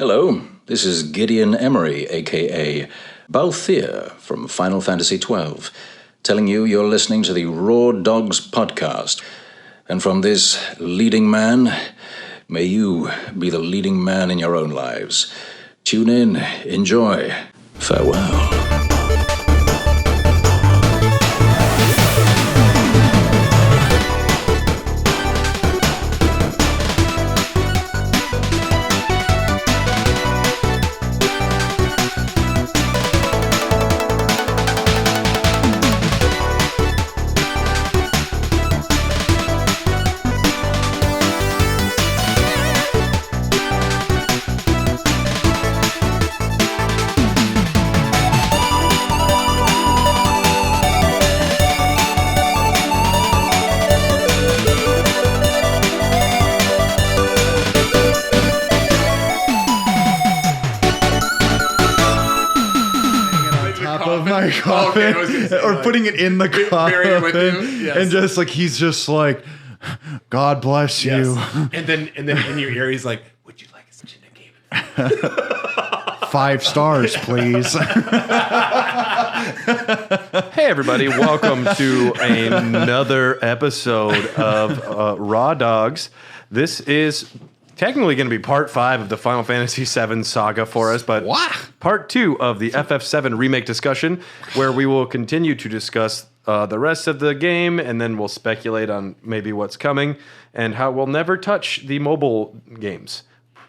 Hello, this is Gideon Emery, a.k.a. Balthier from Final Fantasy XII, telling you you're listening to the Raw Dogs podcast. And from this leading man, may you be the leading man in your own lives. Tune in, enjoy, farewell. Coffin, or putting it in the coffin, with you. Yes. And just like he's just like, God bless you. Yes. And then in your ear he's like, would you like a gin and game? 5 stars, please. Hey everybody, welcome to another episode of Raw Dogs. This is technically going to be part 5 of the Final Fantasy VII saga for us, but part 2 of the FF7 remake discussion, where we will continue to discuss the rest of the game, and then we'll speculate on maybe what's coming, and how we'll never touch the mobile games.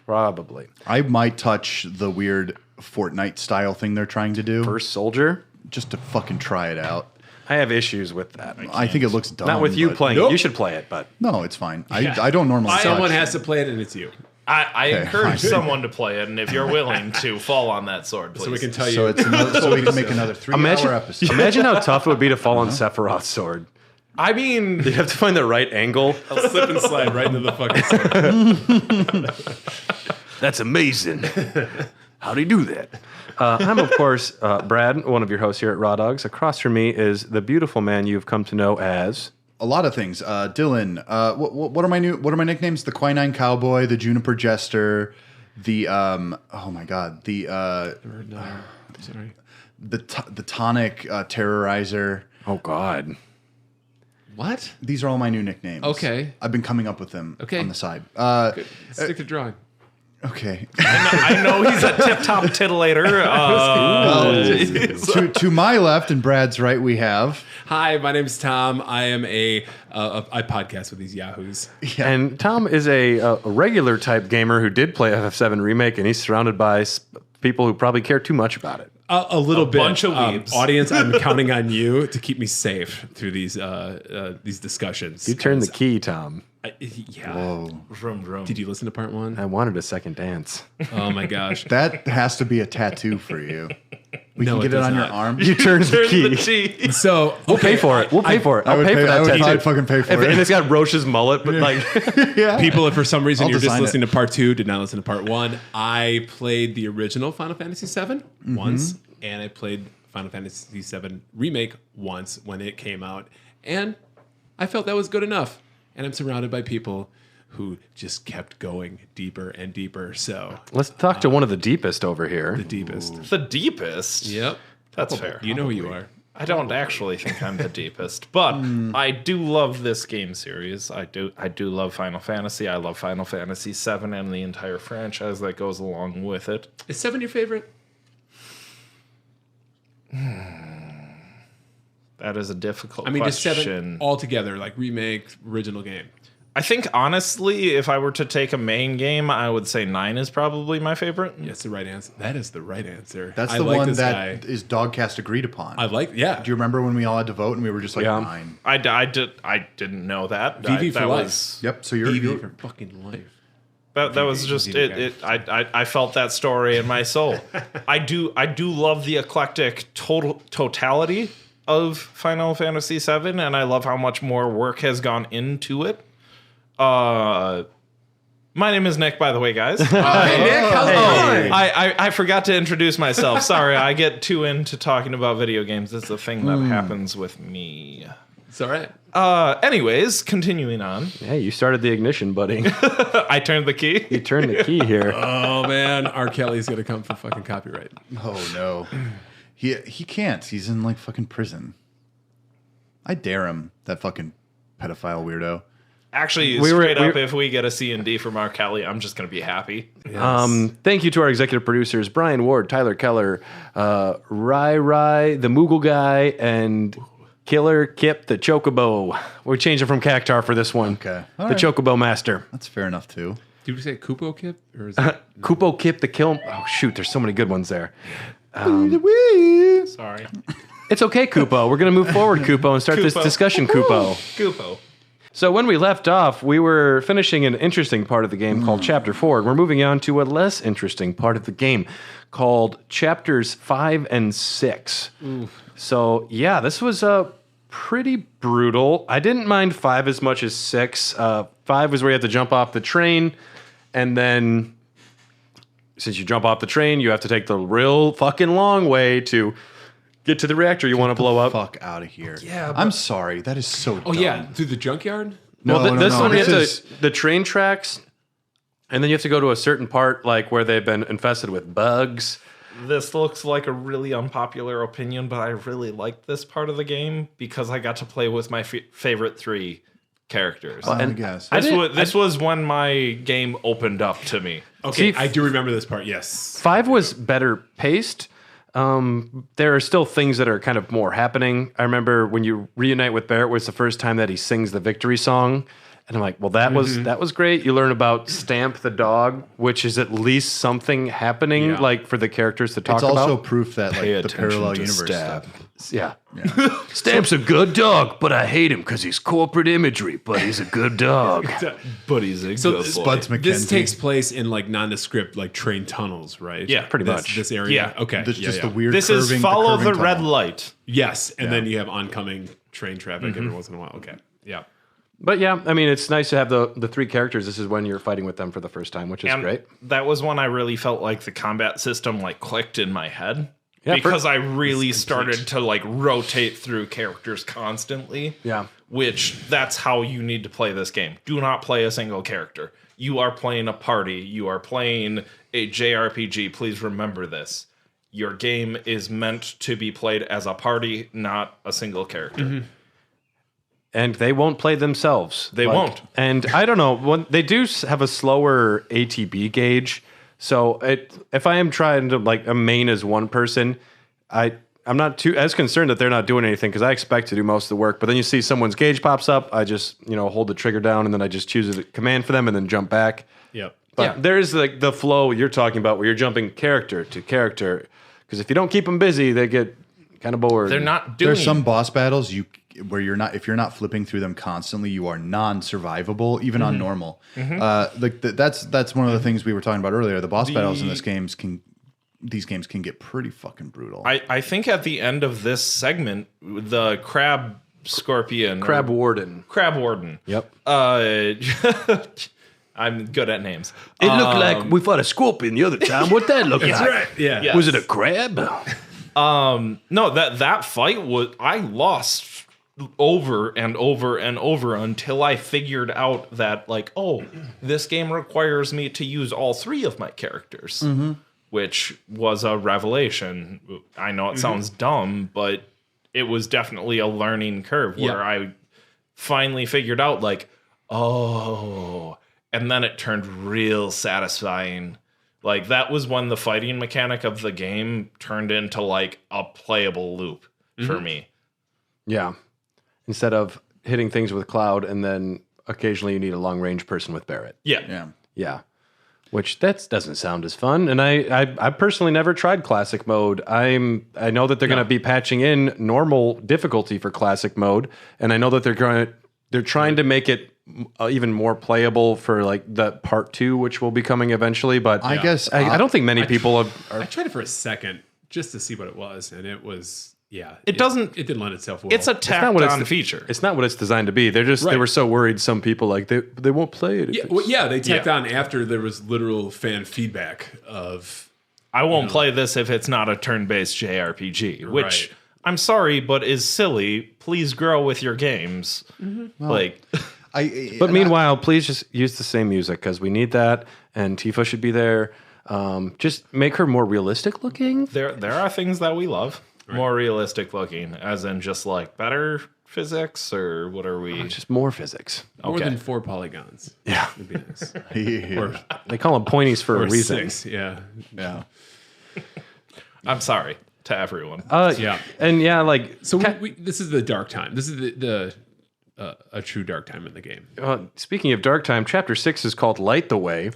Probably. I might touch the weird Fortnite style thing they're trying to do. First Soldier? Just to fucking try it out. I have issues with that. I think it looks dumb. Not with you playing Nope. it. You should play it, but... No, it's fine. I don't normally touch. Someone has to play it, and it's you. I Okay, encourage fine. someone to play it, and if you're willing to fall on that sword, please. So we can tell So you. it's another, so we can make another 3-hour episode. Imagine how tough it would be to fall on Sephiroth's sword. I mean, You have to find the right angle. I'll slip and slide right into the fucking sword. That's amazing. How'd he do that? I'm, of course, Brad, one of your hosts here at Raw Dogs. Across from me is the beautiful man you've come to know as... A lot of things. Dylan, what are my nicknames? The Quinine Cowboy, the Juniper Jester, the oh my god, the Sorry. the Tonic Terrorizer. Oh, God. What? These are all my new nicknames. Okay. I've been coming up with them Okay. on the side. Good. Stick to drawing. Okay. I know he's a tip-top titillator. to my left and Brad's right, we have. Hi, my name's Tom. I am I podcast with these yahoos. And Tom is a regular type gamer who did play FF7 Remake, and he's surrounded by people who probably care too much about it. A little bit. bunch of weebs. Audience, I'm counting on you to keep me safe through these discussions. You turned the key, Tom. Yeah. Whoa. Vroom, vroom. Did you listen to part 1? I wanted a second dance. Oh my gosh. That has to be a tattoo for you. We No, can it get it does on your not. arm. You turned the key. Gee. So We'll pay for it. We'll pay for it. I'll pay for that tattoo. I'd fucking pay for it. And it's got Roche's mullet, but like... people, if for some reason I'll you're just design listening to part 2, did not listen to part 1, I played the original Final Fantasy VII once, and I played Final Fantasy VII Remake once when it came out, and I felt that was good enough. And I'm surrounded by people who just kept going deeper and deeper. So Let's talk to one of the deepest over here. the deepest. The deepest. Yep. That's fair. You know who you are. I don't actually think I'm the deepest, but I do love this game series. I do love Final Fantasy. I love Final Fantasy VII and the entire franchise that goes along with it. Is 7 your favorite? That is a difficult I mean, just question. 7 altogether, like remake, original game. I think, honestly, if I were to take a main game, I would say 9 is probably my favorite. That's the right answer. That is the right answer. That's I the like one this that guy. is Dogcast agreed upon. I like, yeah. Do you remember when we all had to vote and we were just like, Yeah. 9? I didn't know that. VV for that life. was Yep, so you're... BV for fucking life. that was just it. I felt that story in my soul. I do love the eclectic totality of Final Fantasy VII, and I love how much more work has gone into it. My name is Nick, by the way, guys. Hey, Nick, how's it going? I forgot to introduce myself. Sorry, I get too into talking about video games. It's a thing that happens with me. It's all right. Anyways, continuing on. Hey, you started the ignition, buddy. I turned the key. You turned the key here. Oh man, R. Kelly's gonna come for fucking copyright. Oh no, he can't. He's in like fucking prison. I dare him, that fucking pedophile weirdo. Actually, if we get a C&D from R. Kelly, I'm just going to be happy. Yes. Thank you to our executive producers, Brian Ward, Tyler Keller, Rai, the Moogle guy, and Killer Kip, the Chocobo. We're changing from Cactar for this one. Okay. The All right. Chocobo Master. That's fair enough too. Did we say Kupo Kip? Or is that Kupo Kip, the Kill... Oh, shoot, there's so many good ones there. Sorry. It's okay, Kupo. We're going to move forward, Kupo, and start this Kupo. discussion, Kupo. Kupo. So when we left off, we were finishing an interesting part of the game called Chapter 4, and we're moving on to a less interesting part of the game called Chapters 5 and 6. So, yeah, this was pretty brutal. I didn't mind 5 as much as 6. 5 was where you have to jump off the train, and then since you jump off the train, you have to take the real fucking long way to get to the reactor you want to blow up. Fuck out of here. Yeah, I'm sorry. That is so dumb. Oh yeah, through the junkyard? No, Well, this one, you have is- the train tracks, and then you have to go to a certain part, like where they've been infested with bugs. This looks like a really unpopular opinion, but I really liked this part of the game because I got to play with my favorite 3 characters. I guess. This was when my game opened up to me. Okay, See, I do remember this part, yes. 5 was better paced. There are still things that are kind of more happening. I remember when you reunite with Barrett was the first time that he sings the victory song. And I'm like, well, that was great. You learn about Stamp the dog, which is at least something happening, like for the characters to talk It's about. also proof that like the parallel universe stuff. Yeah. Stamp's a good dog, but I hate him because he's corporate imagery, but he's a good dog. But he's a So good this- boy. Spuds McKenzie. This takes place in like nondescript like train tunnels, right? Yeah, pretty much. This area. Yeah. Okay. Just the weird. This is curving- follow the curving red tunnel. light. Yes, and then you have oncoming train traffic every once in a while. Okay. Yeah. But yeah, I mean, it's nice to have the 3 characters. This is when you're fighting with them for the first time, which is And great. that was when I really felt like the combat system like clicked in my head. Yeah, because I really started to like rotate through characters constantly. Yeah. Which that's how you need to play this game. Do not play a single character. You are playing a party. You are playing a JRPG. Please remember this. Your game is meant to be played as a party, not a single character. And they won't play themselves. They won't. And I don't know, they do have a slower ATB gauge. So if I am trying to like a main as one person, I'm not too as concerned that they're not doing anything because I expect to do most of the work. But then you see someone's gauge pops up, I just hold the trigger down and then I just choose a command for them and then jump back. Yep. But there is like the flow you're talking about where you're jumping character to character because if you don't keep them busy, they get kind of bored. They're not doing. There's some boss battles where if you're not flipping through them constantly, you are non-survivable even on normal. That's one of the things we were talking about earlier. The boss battles in these games can get pretty fucking brutal. I think at the end of this segment, the crab warden. Yep. I'm good at names. It looked like we fought a scorpion the other time. What that look like? Right. Yeah. Yes. Was it a crab? No, that fight was I lost over and over and over until I figured out that like, oh, this game requires me to use all 3 of my characters, which was a revelation. I know it sounds dumb, but it was definitely a learning curve where I finally figured out like, oh, and then it turned real satisfying. Like, that was when the fighting mechanic of the game turned into, like, a playable loop for me. Yeah. Instead of hitting things with Cloud and then occasionally you need a long-range person with Barrett. Yeah. Yeah. Which that doesn't sound as fun. And I personally never tried classic mode. I know that they're going to be patching in normal difficulty for classic mode, and I know that they're trying to make it even more playable for like the part 2, which will be coming eventually. But I guess I don't think many people I tried it for a second just to see what it was, and it was it didn't lend itself well. It's a tacked-on feature. It's not what it's designed to be. They were so worried. Some people like they won't play it. They tacked on after there was literal fan feedback of I won't play this if it's not a turn-based JRPG, which I'm sorry, but is silly. Please grow with your games. Like, But meanwhile, please just use the same music because we need that, and Tifa should be there. Just make her more realistic looking. there are things that we love. More realistic looking, as in just like better physics, or what are we? Just more physics. More than 4 polygons. Yeah. Would be nice. Yeah. They call them pointies for Or a reason. 6, yeah. Yeah. I'm sorry to everyone. Yeah. And yeah, like So this is the dark time. This is the a true dark time in the game. speaking of dark time, chapter 6 is called Light the Way,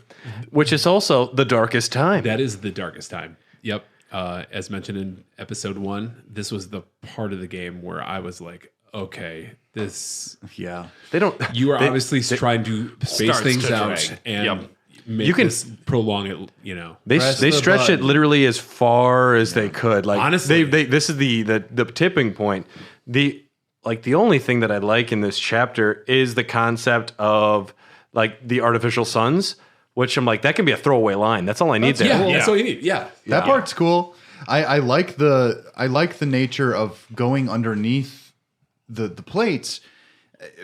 which is also the darkest time. That is the darkest time. Yep. As mentioned in episode 1, this was the part of the game where I was like, okay, this. Yeah. They don't. You are obviously trying to space starts things to out drag. and Yep. make You can- this prolong it. You know. They Press they the stretched it button. literally as far as they could. Like Honestly. this is the tipping point. The only thing that I like in this chapter is the concept of like the artificial suns, which I'm like, that can be a throwaway line. That's all I need there. Yeah, Yeah. that's all you need. Yeah. That part's cool. I like the nature of going underneath the plates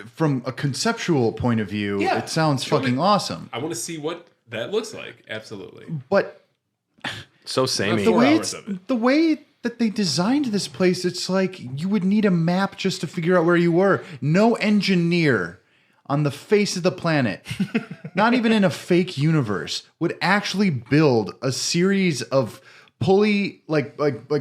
from a conceptual point of view. Yeah. It sounds Show me. fucking awesome. I want to see what that looks like. Absolutely. But So samey. the 4 way hours of it. the way that they designed this place, it's like you would need a map just to figure out where you were. No engineer on the face of the planet, not even in a fake universe, would actually build a series of pulley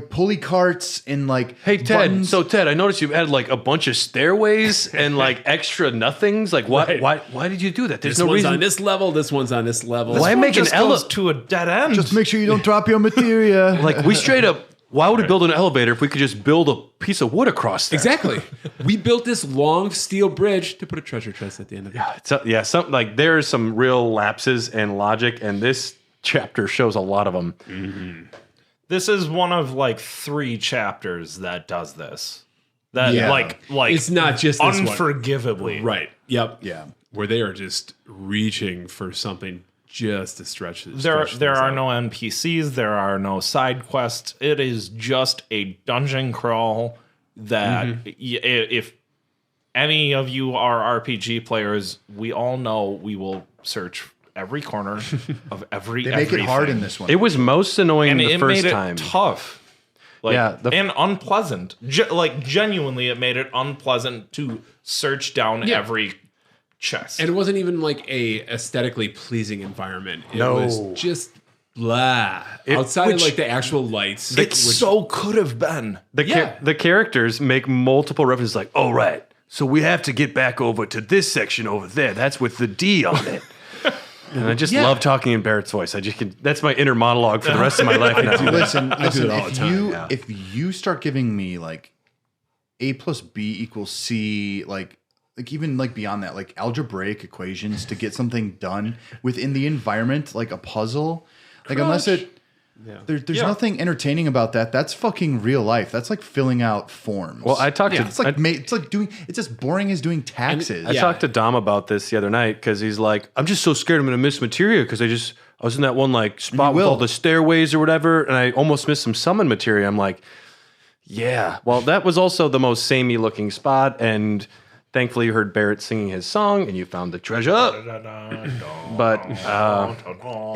pulley carts and like Hey Ted, buttons. so Ted, I noticed you've added like a bunch of stairways and like extra nothings. Like Right. why did you do that? There's This no one's reason. on this level. This one's on this level. Why One make an just goes ele- to a dead end. Just make sure you don't drop your materia. Like we straight up. Why would we build an elevator if we could just build a piece of wood across there? Exactly. We built this long steel bridge to put a treasure chest at the end of it. Some like there's some real lapses in logic, and this chapter shows a lot of them. This is one of like 3 chapters that does this. That Yeah. like It's not just this one. unforgivably. Right. Yep. Yeah. Where they are just reaching for something just to stretch it. There are no NPCs, there are no side quests. It is just a dungeon crawl that if any of you are RPG players, we all know we will search every corner of every They make it hard everything. in this one. It was most annoying And the it first made it time. tough. Like, Yeah, and unpleasant. Like genuinely, it made it unpleasant to search down every chest. And it wasn't even like a aesthetically pleasing environment. It No. was just blah. Outside of like the actual lights. it so could have been. The characters make multiple references like, oh, right, so we have to get back over to this section over there. That's with the D on it. And I just love talking in Barrett's voice. That's my inner monologue for the rest of my life now. Listen, do it all if the time, you if you start giving me like A plus B equals C, like even like beyond that, like algebraic equations to get something done within the environment, like a puzzle, like unless it there's nothing entertaining about that. That's fucking real life. That's like filling out forms. Well, I talked to it's like it's as boring as doing taxes. I talked to Dom about this the other night because he's like, I'm just so scared I'm going to miss materia because I was in that one like spot with all the stairways or whatever, and I almost missed some summon materia. I'm like, yeah. Well, that was also the most samey looking spot, and thankfully you heard Barrett singing his song and you found the treasure. But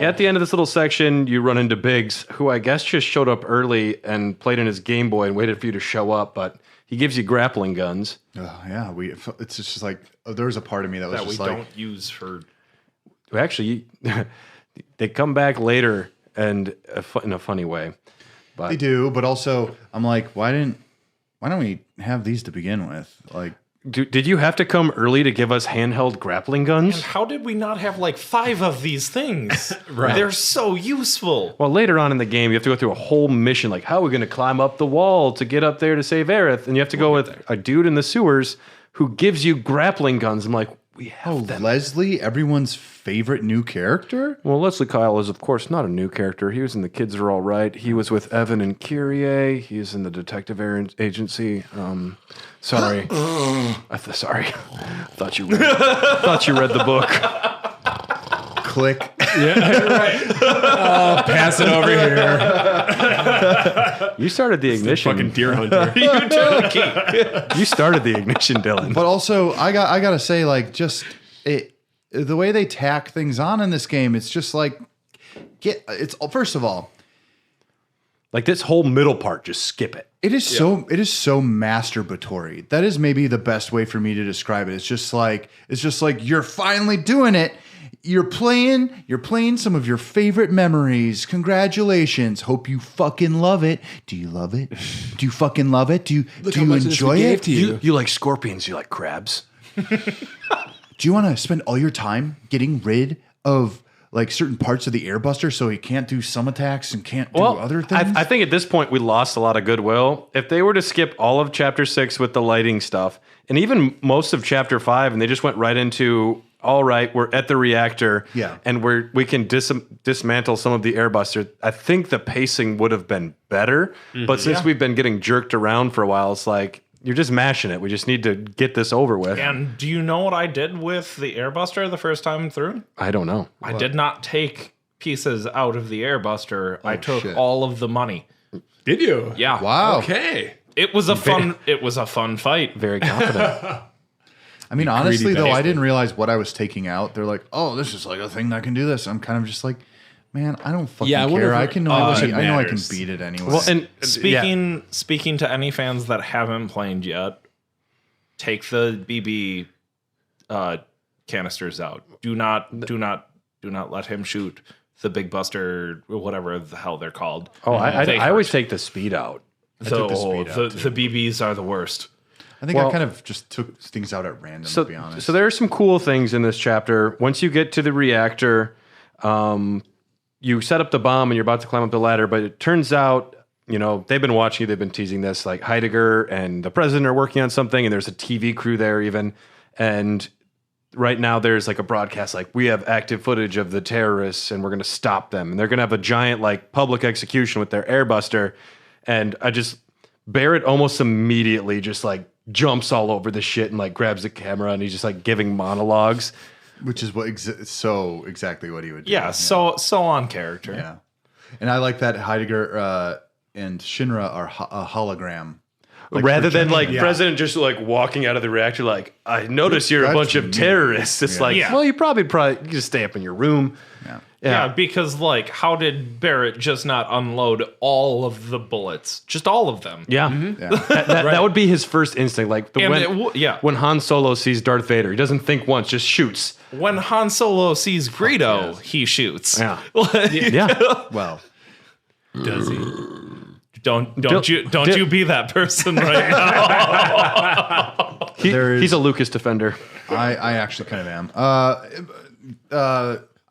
at the end of this little section, you run into Biggs, who I guess just showed up early and played in his Game Boy and waited for you to show up, but he gives you grappling guns. Yeah, it's just like there was a part of me that was That we just like, don't use for. Actually, they come back later and in a funny way. But they do, but also I'm like, why don't we have these to begin with? Like, did you have to come early to give us handheld grappling guns? How did we not have like 5 of these things? Right. They're so useful. Well, later on in the game, you have to go through a whole mission. Like, how are we going to climb up the wall to get up there to save Aerith? And you have to go with a dude in the sewers who gives you grappling guns. I'm like, we have them. Leslie, everyone's favorite new character? Well, Leslie Kyle is, of course, not a new character. He was in The Kids Are All Right. He was with Evan and Kyrie. He's in the detective agency. Sorry. Sorry. Thought you read the book. Click. Yeah, right. Oh, pass it over here. You started the ignition. Fucking deer hunter. You turn the key. You started the ignition, Dylan. But also, I gotta say, like, just the way they tack things on in this game, it's just like first of all, Like this whole middle part, just skip it. it is so masturbatory. That is maybe the best way for me to describe it. It's just like you're finally doing it. You're playing some of your favorite memories. Congratulations. Hope you fucking love it. Do you love it? Do you fucking love it? Do you enjoy it? You like scorpions, you like crabs. Do you want to spend all your time getting rid of like certain parts of the airbuster so he can't do some attacks and can't do other things? I think at this point we lost a lot of goodwill. If they were to skip all of Chapter 6 with the lighting stuff, and even most of Chapter 5, and they just went right into, all right, we're at the reactor, and we can dismantle some of the airbuster, I think the pacing would have been better. But since we've been getting jerked around for a while, it's like, you're just mashing it. We just need to get this over with. And do you know what I did with the airbuster the first time through? I don't know. I did not take pieces out of the airbuster. I took all of the money. Did you? Yeah. Wow. Okay. It was a fun fight. Very confident. I mean, honestly, though, bastard. I didn't realize what I was taking out. They're like, oh, this is like a thing that can do this. I'm kind of just like, man, I don't fucking Yeah, I wonder care. if I know I can beat it anyway. Well, and Speaking to any fans that haven't played yet, take the BB canisters out. Do not let him shoot the Big Buster, or whatever the hell they're called. Oh, I always take the speed out. The BBs are the worst. I think I kind of just took things out at random, to be honest. So there are some cool things in this chapter. Once you get to the reactor, you set up the bomb and you're about to climb up the ladder, but it turns out, they've been watching you, they've been teasing this, like Heidegger and the president are working on something, and there's a TV crew there even. And right now there's like a broadcast, like, we have active footage of the terrorists and we're going to stop them. And they're going to have a giant, like, public execution with their airbuster. And Barrett almost immediately just like jumps all over the shit and like grabs the camera and he's just like giving monologues. Which is exactly what he would do. Yeah, so on character. Yeah. And I like that Heidegger and Shinra are a hologram. Like, rather than like President just like walking out of the reactor, like, I notice you're a bunch of terrorists. It's well, you probably just stay up in your room. Yeah, because like, how did Barrett just not unload all of the bullets? Just all of them. Yeah. That would be his first instinct. Like when Han Solo sees Darth Vader, he doesn't think once, just shoots. When Han Solo sees Greedo, he shoots. Yeah. Well, Does he? Don't you be that person right now. He's a Lucas defender. I actually kind of am.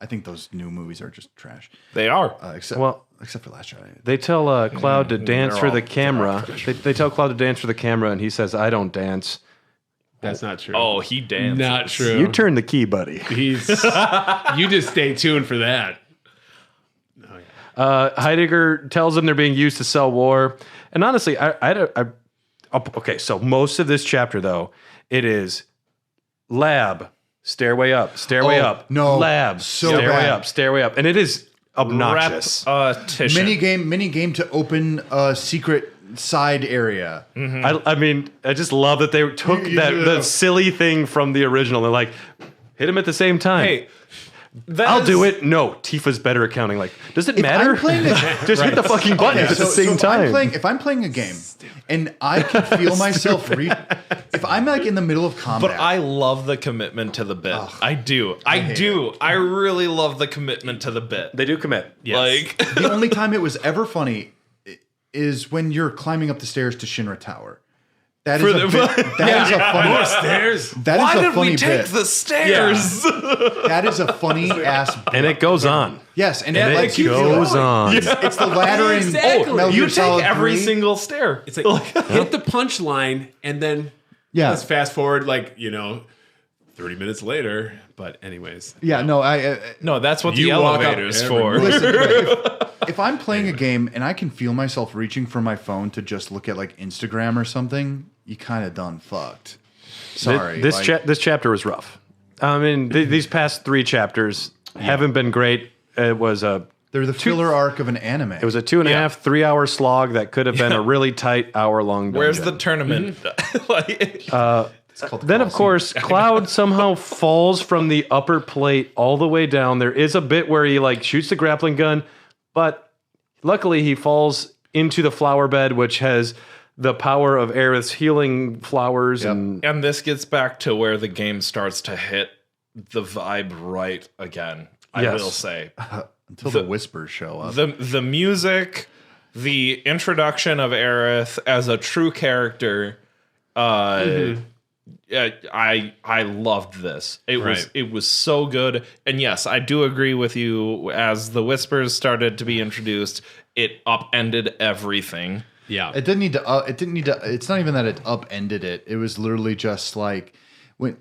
I think those new movies are just trash. They are. Except for Last Jedi. They tell Cloud to dance for the camera. They tell Cloud to dance for the camera, and he says, "I don't dance." That's not true. Oh, he dances. Not true. You turn the key, buddy. You just stay tuned for that. Heidegger tells them they're being used to sell war. And honestly, okay, so most of this chapter, though, it is lab, stairway up, stairway up, no, lab, so stairway bad. up, stairway up. And it is obnoxious. Mini game to open a secret side area. Mm-hmm. I mean, I just love that they took that silly thing from the original. They're like, hit him at the same time. Hey, I'll do it. No, Tifa's better at counting. Like, does it matter? Just hit the fucking buttons at the same time. If I'm playing a game and I can feel myself if I'm like in the middle of combat. But I love the commitment to the bit. I do. I really love the commitment to the bit. They do commit. Yes. Like the only time it was ever funny is when you're climbing up the stairs to Shinra Tower. That is a funny stairs. Why did we take the stairs? That is a funny ass. And it goes on. Yes, and it like goes on. It's the laddering. Exactly. Metal Gear You take Solid every 3. single stair. It's like hit the punchline and then let's fast forward 30 minutes later. But anyways. Yeah, no, no, that's what the elevator's for. Listen, if I'm playing a game and I can feel myself reaching for my phone to just look at like Instagram or something, you kind of done fucked. Sorry. This chapter was rough. I mean, these past 3 chapters haven't been great. it was a They're the filler arc of an anime. it was a 2.5, 3 hour slog that could have been a really tight hour-long dungeon. Where's the tournament? Like, Then, of course, Cloud somehow falls from the upper plate all the way down. There is a bit where he like shoots the grappling gun, but luckily he falls into the flower bed, which has the power of Aerith's healing flowers. And this gets back to where the game starts to hit the vibe right again. I Yes. will say. Until the whispers show up. The music, the introduction of Aerith as a true character, I loved this. It was so good. And yes, I do agree with you. As the whispers started to be introduced, it upended everything. Yeah. It didn't need to. It's not even that it upended it. It was literally just like when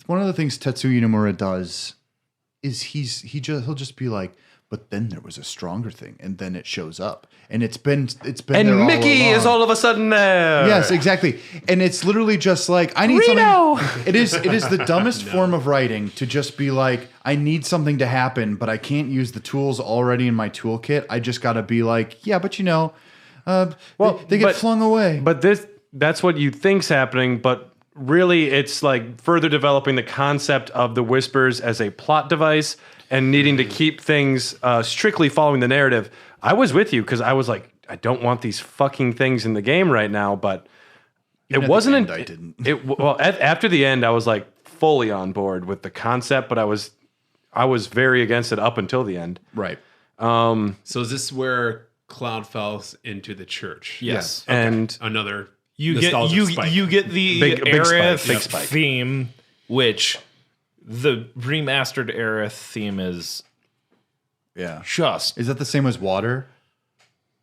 one of the things Tetsuya Nomura does is he'll just be like, but then there was a stronger thing, and then it shows up, and it's been and there Mickey all is all of a sudden there. Yes, exactly. And it's literally just like I need Reno! something. It is the dumbest form of writing to just be like, I need something to happen, but I can't use the tools already in my toolkit. I just got to be like, yeah, but they get flung away. But that's what you think's happening, but really it's like further developing the concept of the whispers as a plot device and needing to keep things strictly following the narrative. I was with you because I was like, I don't want these fucking things in the game right now, but Even it at wasn't. the end, I didn't. After the end, I was like fully on board with the concept, but I was very against it up until the end. Right. So is this where Cloud falls into the church? Yes. And Another You nostalgic spike. get the Big Aerith big spike. theme, which the remastered Aerith theme is Yeah. just Is that the same as Water?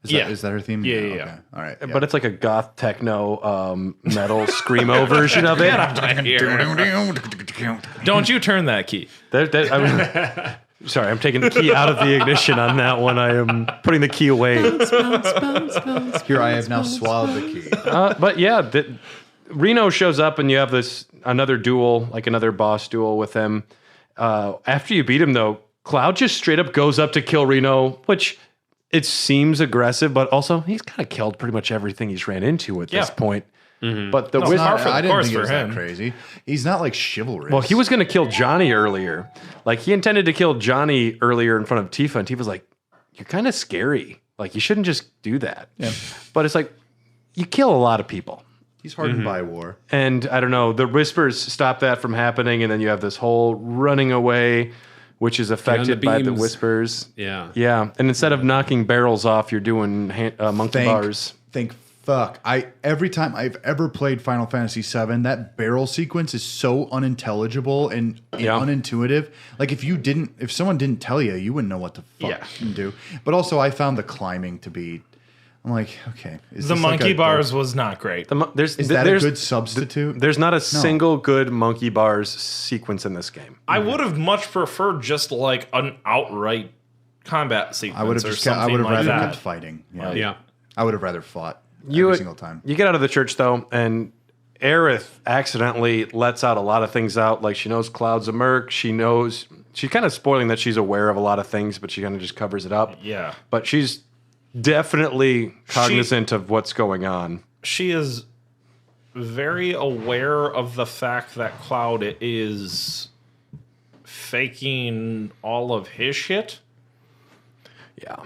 Is that her theme? Yeah. Okay. All right. But it's like a goth techno metal screamo version of it. Don't you turn that key. Sorry, I'm taking the key out of the ignition on that one. I am putting the key away. Here I have now swallowed the key. But yeah, Reno shows up and you have another duel, like another boss duel with him. After you beat him, though, Cloud just straight up goes up to kill Reno, which it seems aggressive, but also he's kind of killed pretty much everything he's ran into at this point. But the wizard, I didn't course think it was for that him. crazy. He's not like chivalrous. well, he was going to kill Johnny earlier. Like he intended to kill Johnny earlier in front of Tifa, and Tifa's like, "You're kind of scary. Like you shouldn't just do that." Yeah. But it's like you kill a lot of people. He's hardened by war. And I don't know, the whispers stop that from happening, and then you have this whole running away, which is affected by the beams. whispers. Yeah. Yeah, and instead of knocking barrels off, you're doing monkey bars. Thank fuck. Every time I've ever played Final Fantasy VII, that barrel sequence is so unintelligible and unintuitive. Like if someone didn't tell you, you wouldn't know what to fucking do. But also, I found the climbing to be. I'm like, okay. Is The this like monkey a- bars was not great. Is that a good substitute? There's not a single good monkey bars sequence in this game. I would have much preferred just like an outright combat sequence. I would have or just. I would something have like rather that. kept fighting. Yeah. Yeah. I would have rather fought every single time. You get out of the church though, and Aerith accidentally lets out a lot of things out. Like she knows Cloud's a merc. She knows she's kind of spoiling that she's aware of a lot of things, but she kind of just covers it up. Yeah. But she's definitely cognizant of what's going on. She is very aware of the fact that Cloud is faking all of his shit. Yeah.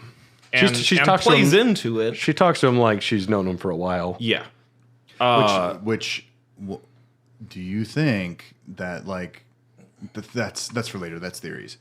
And, She and talks to plays him- into it. She talks to him like she's known him for a while. Yeah. Do you think that like that's for later? That's theories.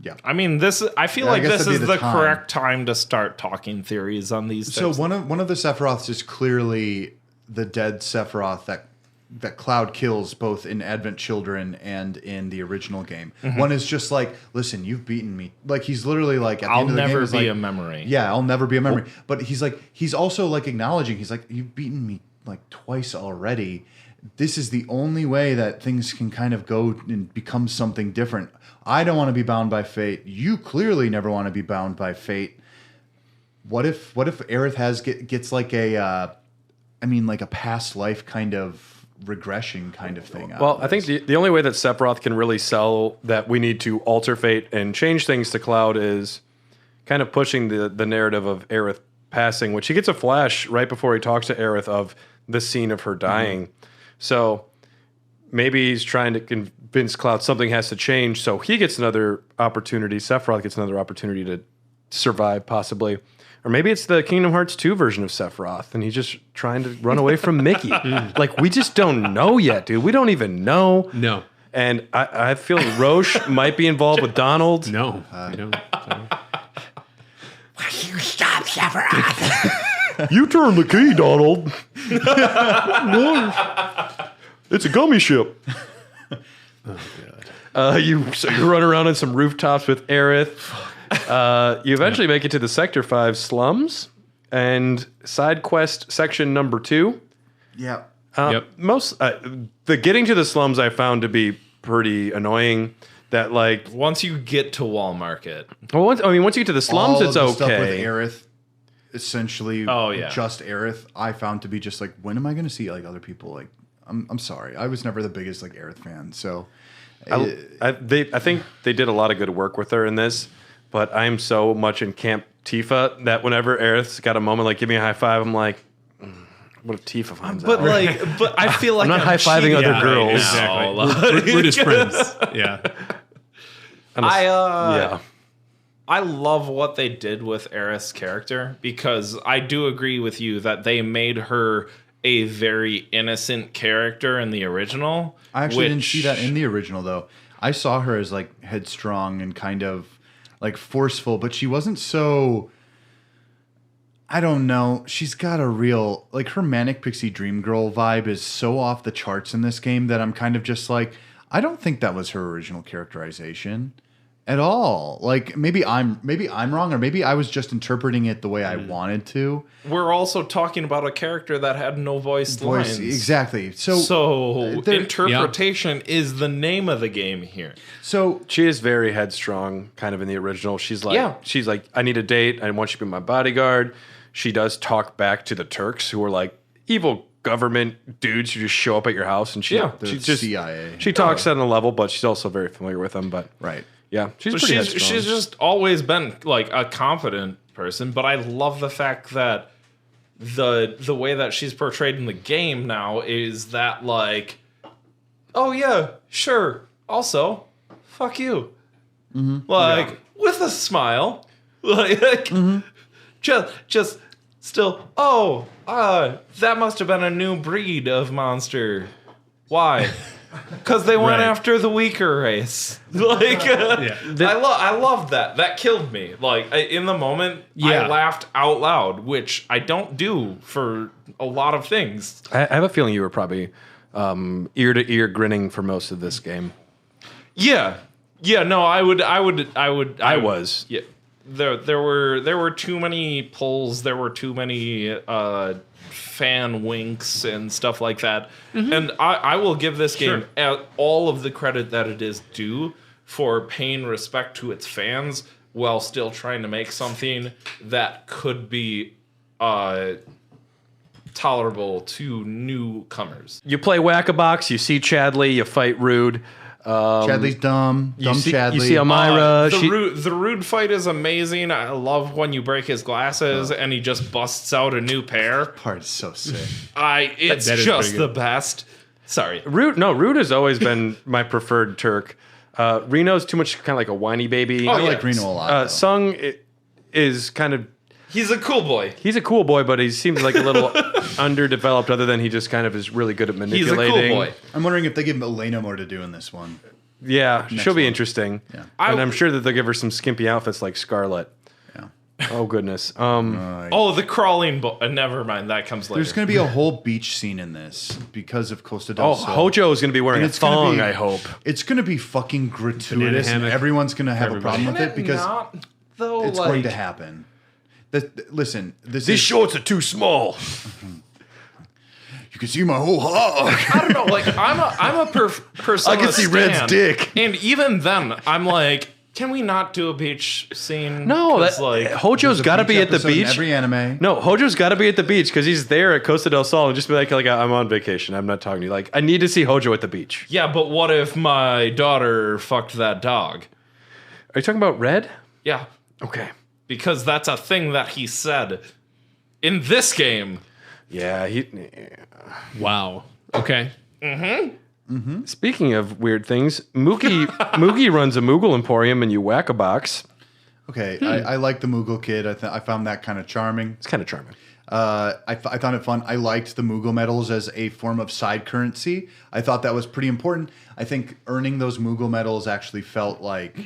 Yeah. I mean, I feel I like guess this that'd is be the the time. correct time to start talking theories on these So things. one of the Sephiroths is clearly the dead Sephiroth that Cloud kills both in Advent Children and in the original game. One is just like, listen, you've beaten me. Like he's literally like, at the I'll end of the never game, is be like, a memory. Yeah, I'll never be a memory. But he's also like acknowledging. He's like, you've beaten me like twice already. This is the only way that things can kind of go and become something different. I don't want to be bound by fate. You clearly never want to be bound by fate. What if Aerith gets like a past life kind of regression kind of thing. Well, I think the only way that Sephiroth can really sell that we need to alter fate and change things to Cloud is kind of pushing the narrative of Aerith passing, which he gets a flash right before he talks to Aerith of the scene of her dying. So maybe he's trying to convince Cloud something has to change, so he gets another opportunity. Sephiroth gets another opportunity to survive, possibly. Or maybe it's the Kingdom Hearts 2 version of Sephiroth, and he's just trying to run away from Mickey. Like, we just don't know yet, dude. We don't even know. No. And I have a feeling Roche might be involved with Donald. No. I don't. You stop, Sephiroth. You turn the key, Donald. It's a gummy ship. You run around on some rooftops with Aerith. You eventually make it to the Sector 5 slums and side quest section number 2. Yeah. The getting to the slums I found to be pretty annoying. That like Once you get to Wall Market. well, once you get to the slums, All it's of the stuff with okay. Aerith, essentially, just Aerith, I found to be just like, when am I going to see like other people? Like, I'm sorry, I was never the biggest like Aerith fan, so I think they did a lot of good work with her in this, but I'm so much in Camp Tifa that whenever Aerith's got a moment like give me a high five, I'm like, what if Tifa finds out? But I feel like I'm not high-fiving other girls. Exactly. We're just friends. Yeah. Yeah. I love what they did with Aerith's character because I do agree with you that they made her a very innocent character in the original. I actually didn't see that in the original though. I saw her as like headstrong and kind of like forceful, but she wasn't so. I don't know. She's got a real, like, her Manic Pixie Dream Girl vibe is so off the charts in this game that I'm kind of just like, I don't think that was her original characterization at all. Like, maybe I'm wrong, or maybe I was just interpreting it the way I wanted to. We're also talking about a character that had no voiced lines. Exactly. So interpretation is the name of the game here. So She is very headstrong, kind of in the original. She's like, I need a date. I want you to be my bodyguard. She does talk back to the Turks, who are like evil government dudes who just show up at your house, and she just CIA. She talks at a level, but she's also very familiar with them. But Right. yeah, she's But pretty headstrong. she's just always been like a confident person. But I love the fact that the way that she's portrayed in the game now is that like, oh yeah, sure. Also, fuck you. Like with a smile, like just still. Oh, that must have been a new breed of monster. Why? Because they went after the weaker race. Like, I love that. That killed me. Like, in the moment, I laughed out loud, which I don't do for a lot of things. I have a feeling you were probably ear to ear grinning for most of this game. Yeah. No, I was. Yeah. There were too many pulls. There were too many fan winks and stuff like that. And I will give this game all of the credit that it is due for paying respect to its fans while still trying to make something that could be tolerable to newcomers. You play Whack-A-Box, you see Chadley, you fight Rude. Chadley's dumb Chadley. You see Elmira. The Rude fight is amazing. I love when you break his glasses and he just busts out a new pair. Part is so sick. It's That is just pretty the good. best. Sorry. Rude has always been my preferred Turk. Reno's too much kind of like a whiny baby. I like Reno a lot. though. Sung is kind of. He's a cool boy. He's a cool boy, but he seems like a little underdeveloped. Other than he just kind of is really good at He's a manipulating. cool boy. I'm wondering if they give Elena more to do in this one. Yeah, she'll be one. interesting. Yeah. And I'm sure that they'll give her some skimpy outfits like Scarlet. Yeah. Oh goodness. Oh, the crawling boy. Never mind. That comes later. There's going to be a whole beach scene in this because of Costa del Sol. Hojo is going to be wearing And a it's gonna thong. be- I hope. It's going to be fucking gratuitous, and hammock everyone's going to have a problem with it because not, though, it's like, going to happen. Listen, this These is, shorts are too small. you can see my whole hog. I don't know. Like I'm a person. I can see Red's dick. and even then, I'm like, Can we not do a beach scene? No, 'Cause, Hojo's got to be at the episode in beach. every anime. No, Hojo's got to be at the beach because he's there at Costa del Sol and just be like, I'm on vacation. I'm not talking to you. Like, I need to see Hojo at the beach. yeah, but what if my daughter fucked that dog? Are you talking about Red? Yeah, Okay. because that's a thing that he said in this game. Yeah. Wow. Okay. Speaking of weird things, Moogie runs a Moogle Emporium and you whack a box. Okay, I like the Moogle kid. I found that kind of charming. It's kind of charming. I found it fun. I liked the Moogle medals as a form of side currency. I thought that was pretty important. I think earning those Moogle medals actually felt like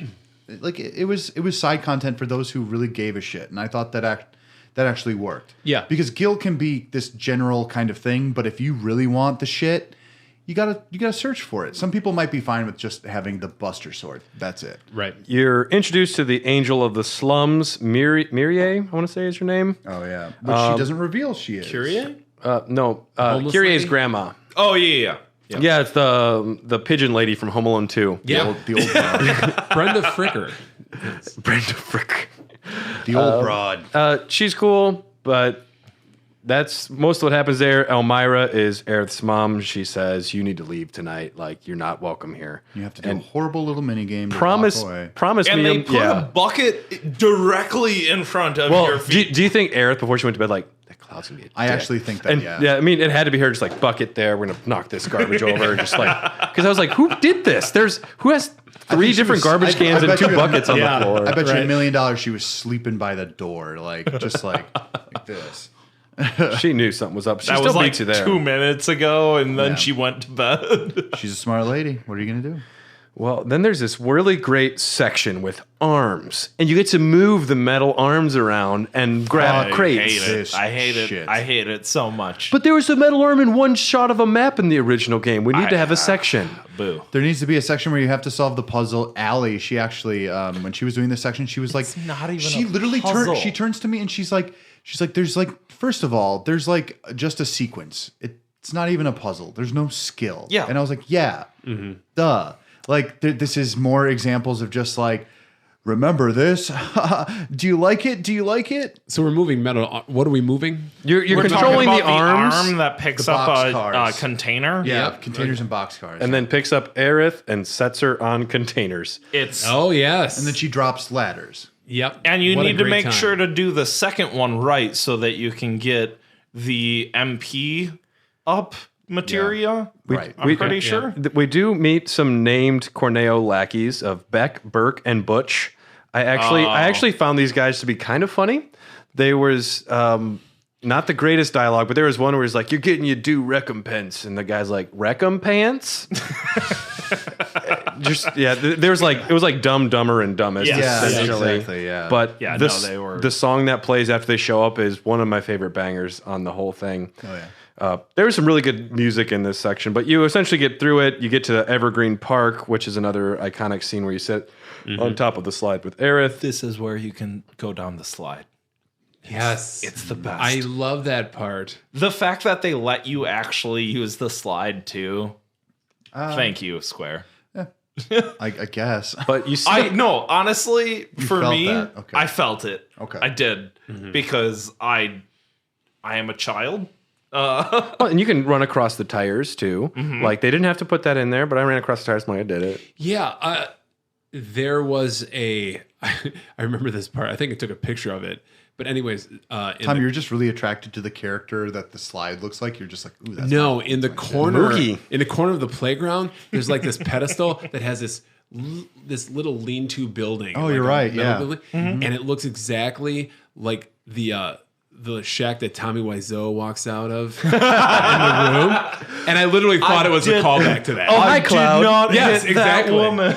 it was side content for those who really gave a shit, and I thought that actually worked. Yeah. because guild can be this general kind of thing, but if you really want the shit, you gotta search for it. Some people might be fine with just having the Buster Sword. That's it. Right. You're introduced to the Angel of the Slums, Mirie, I want to say is her name. Oh yeah, but she doesn't reveal she is. Curie? No, Homeless Kyrie's lady? grandma. Oh, yeah. Yeah, it's the pigeon lady from Home Alone 2. Yeah. The old broad. Brenda Fricker. Brenda Frick. The old broad. She's cool, but that's most of what happens there. Elmira is Aerith's mom. She says, you need to leave tonight. Like, you're not welcome here. You have to do a horrible little mini game. Promise And me. they put yeah. a bucket directly in front of your Well, feet. do you think Aerith, before she went to bed, like, that cloud's gonna be a I dick. actually think that, And yeah. I mean, it had to be her just like, bucket there. We're going to knock this garbage over. Just like, because I was like, who did this? Who has three she different was- garbage I cans and bet two you- buckets on Yeah. the floor? I bet you Right. $1 million she was sleeping by the door, like just like this. She knew something was up. She that still was like beats you there. 2 minutes ago, and then Yeah. she went to bed. She's a smart lady. What are you gonna do? Well, then there's this really great section with arms, and you get to move the metal arms around and grab crates. This I hate it. shit. I hate it so much. But there was a metal arm in one shot of a map in the original game. We need to have a section. Boo. There needs to be a section where you have to solve the puzzle. Allie, she actually, when she was doing this section, she was like, not even She a literally puzzle. She turns to me and she's like, there's like, first of all, there's like just a sequence. It's not even a puzzle. There's no skill. Yeah. And I was like, yeah, duh. Like this is more examples of just like, remember this? Do you like it? Do you like it? So we're moving metal. What are we moving? You're We're controlling talking the about arms, arm that picks The up box a cars. container. Yeah, containers and boxcars. and then picks up Aerith and sets her on containers. It's Oh, yes. And then she drops ladders. Yep. and you What a need to great make time. sure to do the second one right so that you can get the MP up materia. Right. I'm pretty sure. We do meet some named Corneo lackeys of Beck, Burke, and Butch. I actually found these guys to be kind of funny. There was not the greatest dialogue, but there was one where he's like, "You're getting your due recompense," and the guy's like, "Recompense?" There was like it was like Dumb, Dumber, and Dumbest. Yeah, essentially. exactly, yeah. But Yeah, this, no, they were- the song that plays after they show up is one of my favorite bangers on the whole thing. Oh yeah. There was some really good music in this section, but you essentially get through it. You get to Evergreen Park, which is another iconic scene where you sit on top of the slide with Aerith. This is where you can go down the slide. Yes. It's the best. I love that part. The fact that they let you actually use the slide too. Thank you, Square. I guess. But you see, I no, honestly, for felt me, that? Okay. I felt it. Okay. I did because I am a child. well, and you can run across the tires too. Like they didn't have to put that in there, but I ran across the tires when I did it. Yeah. There was I remember this part. I think I took a picture of it. But anyways, Tom, you're just really attracted to the character that the slide looks like. You're just like, ooh, that's no, in the corner, Moogie. in the corner of the playground, there's like this pedestal that has this little lean-to building. Oh, like you're a right, metal yeah. building, and it looks exactly like the shack that Tommy Wiseau walks out of in the room. And I literally thought it was a callback to that. Oh, hi, Cloud. Did not Yes, hit exactly. that woman.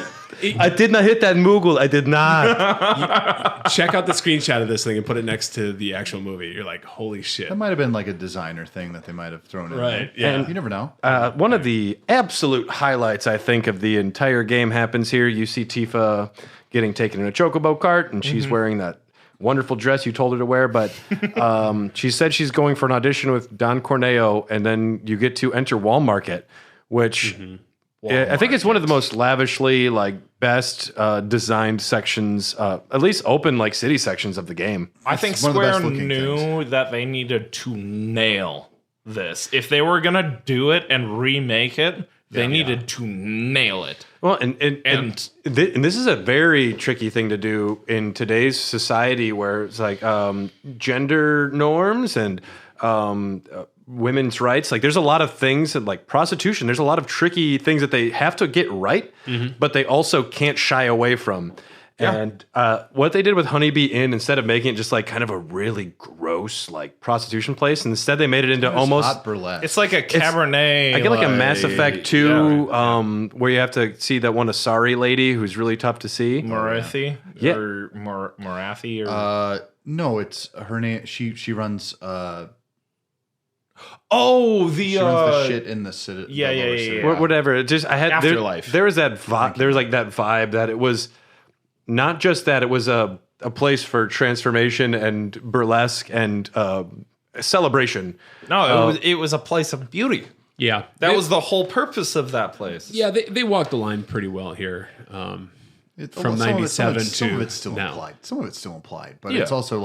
I did not hit that moogle. I did not. Check out the screenshot of this thing and put it next to the actual movie. You're like, holy shit. That might have been like a designer thing that they might have thrown in. Right, there. yeah. You never know. One of the absolute highlights, I think, of the entire game happens here. You see Tifa getting taken in a chocobo cart, and she's wearing that wonderful dress you told her to wear. But she said she's going for an audition with Don Corneo, and then you get to enter Wall Market, which Yeah, I think it's one of the most lavishly best designed sections, at least open city sections of the game. I think one of the Square best looking knew that they needed to nail this. If they were gonna do it and remake it, they needed to nail it. Well, and this is a very tricky thing to do in today's society, where it's gender norms and women's rights. There's a lot of things that, prostitution. There's a lot of tricky things that they have to get right, but they also can't shy away from. Yeah. And what they did with Honeybee Inn, instead of making it just kind of a really gross prostitution place, instead they made it into almost hot burlesque. It's like a Cabernet. I get a Mass Effect 2, where you have to see that one Asari lady who's really tough to see. Morathi? Yeah. Or Morathi? Or... no, it's her name. She runs. She runs the shit in the city. Yeah. Whatever. It just Afterlife. There was that vibe. There was that vibe that it was not just that it was a place for transformation and burlesque and celebration. No, it was a place of beauty. Yeah. That was the whole purpose of that place. Yeah, they walked the line pretty well here. From Some 97 to some of it's still now. implied. Some of it's still implied, but it's also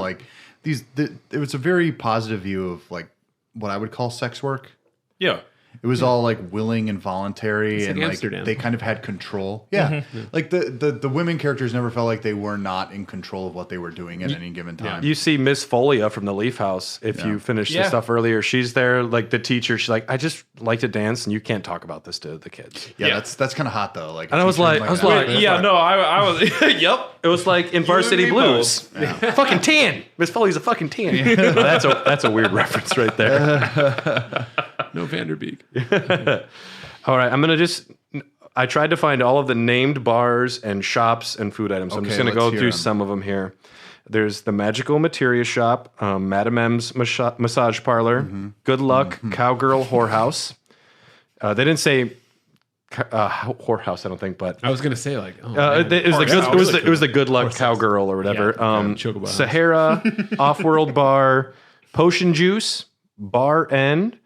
it was a very positive view of what I would call sex work. Yeah. It was all willing and voluntary, It's and Amsterdam. they kind of had control. Yeah, the women characters never felt like they were not in control of what they were doing at any given time. You see Miss Folia from the Leaf House. If you finished the stuff earlier, she's there, the teacher. She's like, I just like to dance, and you can't talk about this to the kids. Yeah, that's kind of hot though. And I was like, I was. Yep. It was like in Varsity Blues. Fucking 10. Miss Folia's a fucking 10. That's a weird reference right there. No Vanderbeek. All right, I'm going to I tried to find all of the named bars and shops and food items. I'm just going to go through some of them here. There's the Magical Materia Shop, Madame M's Massage Parlor, Good Luck Cowgirl Whorehouse. They didn't say whorehouse, I don't think, but I was gonna say it was the Good Luck Cowgirl or whatever. Chocobo Sahara, Offworld Bar, Potion Juice, Bar N,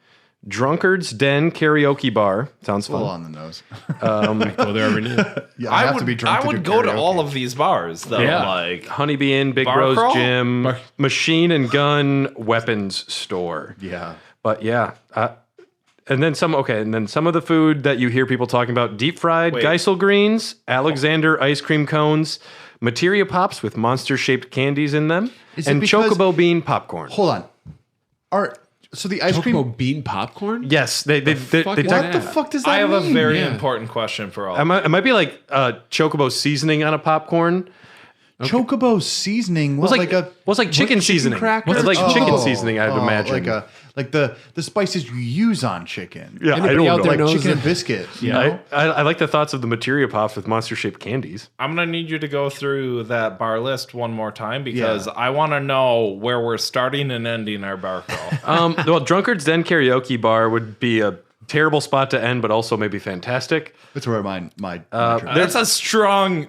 Drunkard's Den Karaoke Bar. Sounds a little fun. on the nose. I go there every night. Yeah, I have to be drunk. I would go to all of these bars though. Yeah. Honeybee Inn, Big Bar Rose Crawl? Gym, Machine and Gun Weapons Store. Yeah. But yeah. And then some of the food that you hear people talking about: deep fried Geisel greens, Alexander ice cream cones, Materia Pops with monster shaped candies in them, and Chocobo Bean Popcorn. Hold on. So the ice cream. Chocobo Bean Popcorn? Yes, they fuck is What that? the fuck does that I have mean? a very important question for all. It might be like Chocobo seasoning on a popcorn. Chocobo seasoning was like chicken seasoning. cracker. It's like chicken seasoning, I'd imagine. Like the spices you use on chicken. Yeah, Anybody out there Like knows chicken that- and biscuit. You know? I like the thoughts of the Materia Pops with monster shaped candies. I'm gonna need you to go through that bar list one more time because I want to know where we're starting and ending our bar crawl. Well, Drunkard's Den Karaoke Bar would be a terrible spot to end, but also maybe fantastic. That's where my That's a strong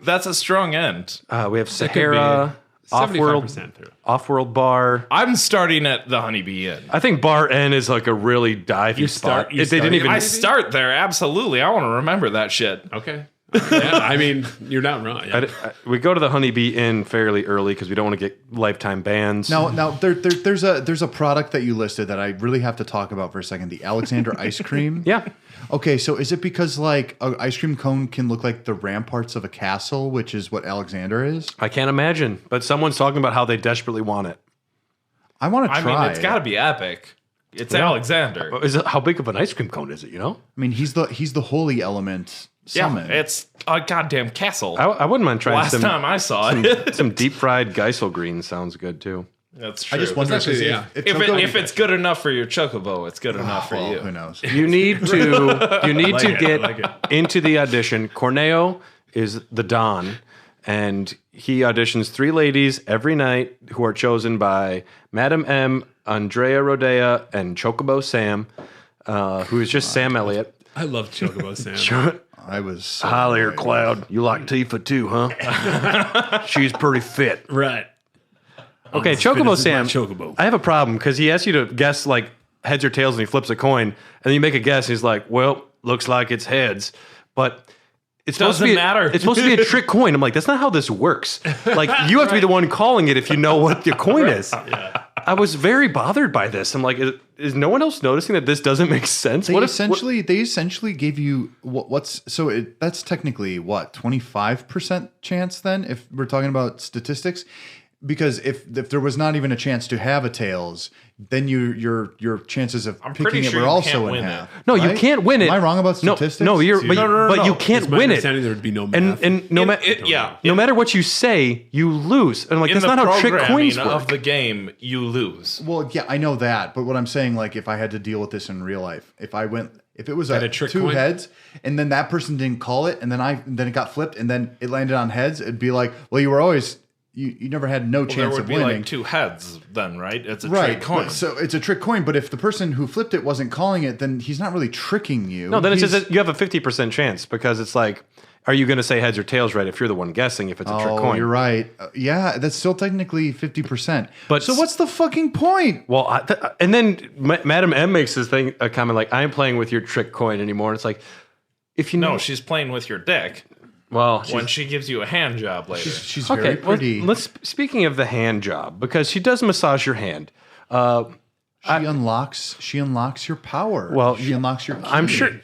end. We have Sahara, Offworld 75% through. Offworld Bar. I'm starting at the Honeybee Inn. I think Bar N is like a really divey spot. They didn't even. I start there absolutely. I want to remember that shit. Okay. Yeah, I mean, you're not wrong. Yeah. We go to the Honeybee Inn fairly early because we don't want to get lifetime bans. Now there's a product that you listed that I really have to talk about for a second. The Alexander ice cream. Yeah. Okay, so is it because like an ice cream cone can look like the ramparts of a castle, which is what Alexander is? I can't imagine, but someone's talking about how they desperately want it. I want to try. I mean, it's got to be epic. It's Alexander. How big of an ice cream cone is it? You know? I mean, he's the holy element. Summon. Yeah, it's a goddamn castle. I wouldn't mind trying Last time I saw it. some deep fried Geisel greens sounds good too. That's true. I just wonder actually- yeah. if it's good enough for your Chocobo, it's good enough for you. Who knows? You need to get into the audition. Corneo is the Don, and he auditions 3 ladies every night who are chosen by Madam M, Andrea Rodea, and Chocobo Sam, who is just Sam Elliott. I love Chocobo Sam. I was so Hi there, annoyed. Cloud. You like Tifa too, huh? She's pretty fit. Right. Okay, As fit Chocobo as Sam. my Chocobo. I have a problem because he asks you to guess like heads or tails, and he flips a coin, and then you make a guess. And he's like, "Well, looks like it's heads," but it's supposed to Doesn't be matter. It's supposed to be a trick coin. I'm like, that's not how this works. Like, you have to be the one calling it if you know what the coin is. Yeah. I was very bothered by this. I'm like, is no one else noticing that this doesn't make sense? They essentially gave you that's technically what, 25% chance then, if we're talking about statistics, because if there was not even a chance to have a tails, then your chances of I'm picking pretty it sure were you also can't in win half. No, you right? can't win it. Am I wrong about statistics? No, you can't It's my win it. understanding there would be no math. And no matter what you say, you lose. And I'm like, In that's the not how trick programming coins work. of the game, you lose. Well, yeah, I know that, but what I'm saying, like, if I had to deal with this in real life, if it was a trick two coin? heads, and then that person didn't call it, and then it got flipped, and then it landed on heads, it'd be like, well, you were always you never had no There chance would of be winning. like two heads then, right? It's a Right, trick coin. but so it's a trick coin. But if the person who flipped it wasn't calling it, then he's not really tricking you. No, then it's He's- just that you have a 50% chance because it's like, are you going to say heads or tails right if you're the one guessing if it's a trick coin? You're right. Yeah, that's still technically 50%. But so what's the fucking point? Well, and then Madam M makes this a comment like, I ain't playing with your trick coin anymore. And it's like, if you know. No, she's playing with your dick Well, when she gives you a hand job later. She's very pretty. Let's speaking of the hand job, because she does massage your hand. She unlocks your power. Well, she unlocks your key.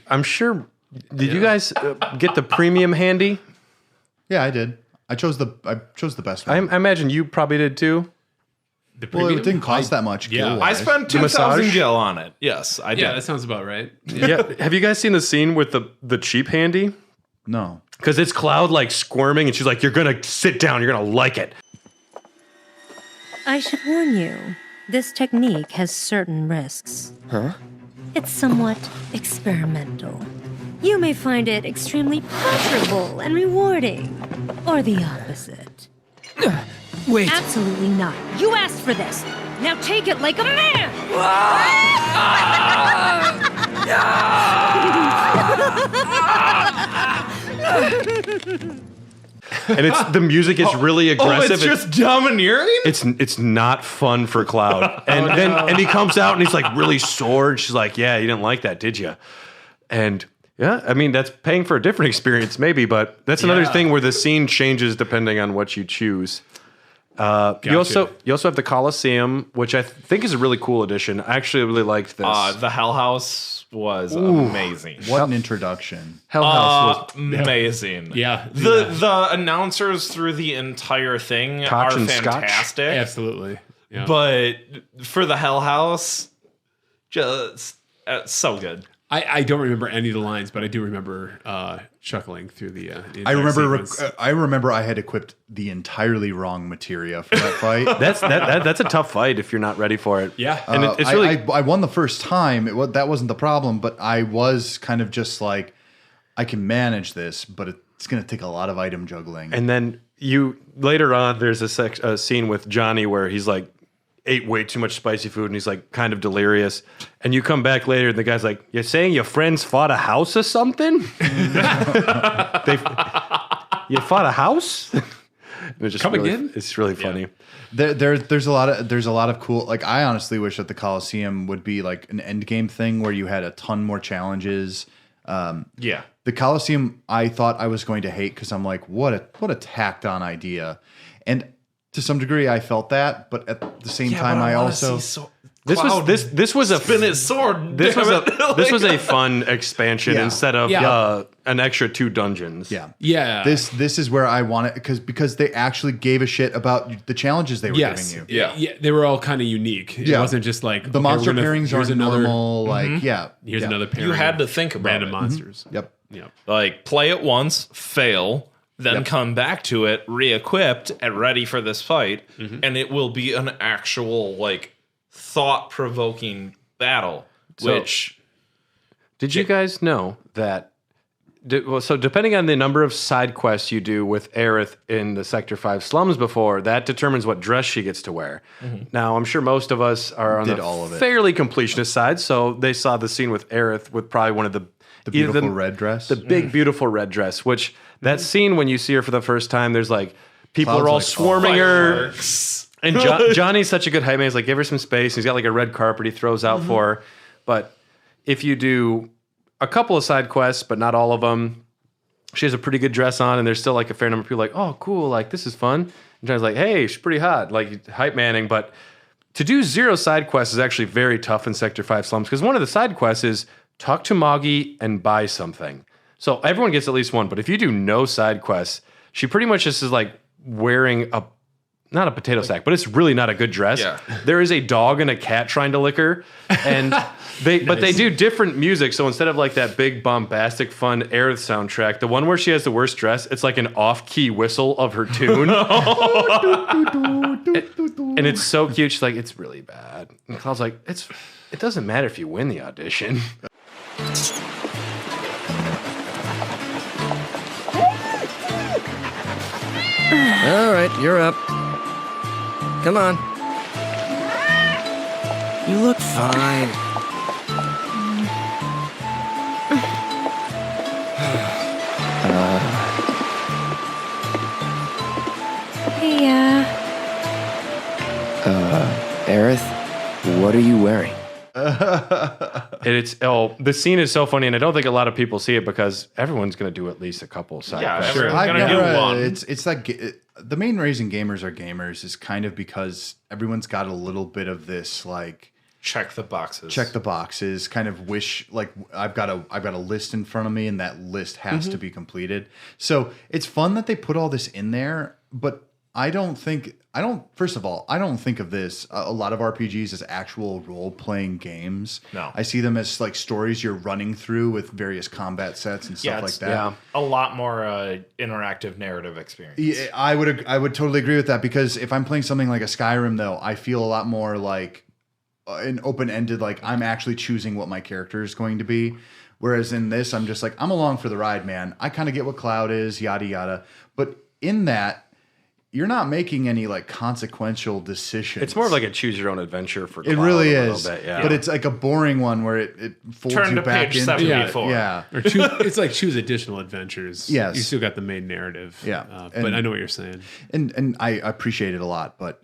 I'm sure. Did you guys get the premium handy? Yeah, I did. I chose the best one. I imagine you probably did too. The Well, premium? it didn't cost that much. Yeah. gil-wise. I spent The massage? 2,000 gil on it. Yes, I did. Yeah, that sounds about right. Yeah. Have you guys seen the scene with the cheap handy? No. Because it's Cloud like squirming, and she's like, "You're gonna sit down. You're gonna like it." I should warn you, this technique has certain risks. Huh? It's somewhat experimental. You may find it extremely pleasurable and rewarding, or the opposite. Wait. Absolutely not. You asked for this. Now take it like a man! And the music is really aggressive. it's just domineering? It's not fun for Cloud. And he comes out and he's like really sore. And she's like, "Yeah, you didn't like that, did you?" And yeah, I mean, that's paying for a different experience maybe, but that's another thing where the scene changes depending on what you choose. You also have the Coliseum, which I think is a really cool addition. I actually really liked this. The Hell House was amazing. What an introduction. Hell House was Amazing. Yeah. The announcers through the entire thing Scotch are and Scotch? fantastic. Absolutely. Yeah. But for the Hell House, just so good. I don't remember any of the lines, but I do remember chuckling through the I entire remember. sequence. I remember I had equipped the entirely wrong materia for that fight. that's a tough fight if you're not ready for it. Yeah. And it's really I won the first time. That wasn't the problem, but I was kind of just like, I can manage this, but it's going to take a lot of item juggling. And then you later on, there's a scene with Johnny where he's like ate way too much spicy food and he's like kind of delirious. And you come back later and the guy's like, "You're saying your friends fought a house or something? You fought a house?" It's just Come really, again? It's really funny. There's a lot of cool. Like, I honestly wish that the Coliseum would be like an end game thing where you had a ton more challenges. Yeah. The Coliseum, I thought I was going to hate because I'm like, what a tacked on idea, and to some degree I felt that, but at the same time I also This was a spin his sword. This was damn it. a fun expansion Yeah. instead of an extra 2 dungeons. yeah. Yeah. This is where I want it because they actually gave a shit about the challenges they were yes. giving you. Yeah. They were all kind of unique. It Yeah. wasn't just like The monster we're gonna- pairings here's aren't another, normal. Like, yeah. Here's yeah. another pairing. You had to of think about random it. monsters. Yep. Yep. Like, play it once, fail, then come back to it, re-equipped and ready for this fight, and it will be an actual, like, thought-provoking battle. So- which Did you guys know that? So depending on the number of side quests you do with Aerith in the Sector 5 slums before, that determines what dress she gets to wear. Now, I'm sure most of us are on Did the all of it. fairly completionist side, so they saw the scene with Aerith with probably one of the beautiful red dress. the big beautiful red dress. Which that scene when you see her for the first time, there's like people Cloud's are all like, swarming her. fireworks. And Johnny's such a good hype man. He's like, give her some space. He's got like a red carpet he throws out for her. But if you do a couple of side quests, but not all of them, she has a pretty good dress on, and there's still like a fair number of people like, oh, cool, like this is fun. And Johnny's like, hey, she's pretty hot, like hype manning. But to do 0 side quests is actually very tough in Sector 5 slums because one of the side quests is talk to Moggy and buy something. So everyone gets at least one. But if you do no side quests, she pretty much just is like wearing not a potato sack, but it's really not a good dress. Yeah. There is a dog and a cat trying to lick her, and but they do different music. So instead of like that big bombastic fun Aerith soundtrack, the one where she has the worst dress, it's like an off-key whistle of her tune, and it's so cute. She's like, it's really bad. And Cloud's like, it doesn't matter if you win the audition. All right, you're up. Come on. You look fine. Hey, Aerith, what are you wearing? The scene is so funny, and I don't think a lot of people see it because everyone's going to do at least a couple side quests. everyone's gonna do one. It's like the main reason gamers are gamers is kind of because everyone's got a little bit of this like Check the boxes, kind of wish like I've got a list in front of me and that list has to be completed. So it's fun that they put all this in there, but first of all, I don't think of this a lot of RPGs as actual role-playing games. No. I see them as like stories you're running through with various combat sets and stuff like that. Yeah. A lot more interactive narrative experience. Yeah, I would totally agree with that because if I'm playing something like a Skyrim though, I feel a lot more like an open-ended, like I'm actually choosing what my character is going to be. Whereas in this, I'm just like, I'm along for the ride, man. I kind of get what Cloud is, yada, yada. But in that, you're not making any like consequential decisions. It's more of like a choose your own adventure for Cloud. It really a is. little bit, yeah. But it's like a boring one where it folds Turn you to back page into 74. it. Yeah. Or it's like choose additional adventures. Yes. You still got the main narrative. Yeah. But I know what you're saying. And I appreciate it a lot, but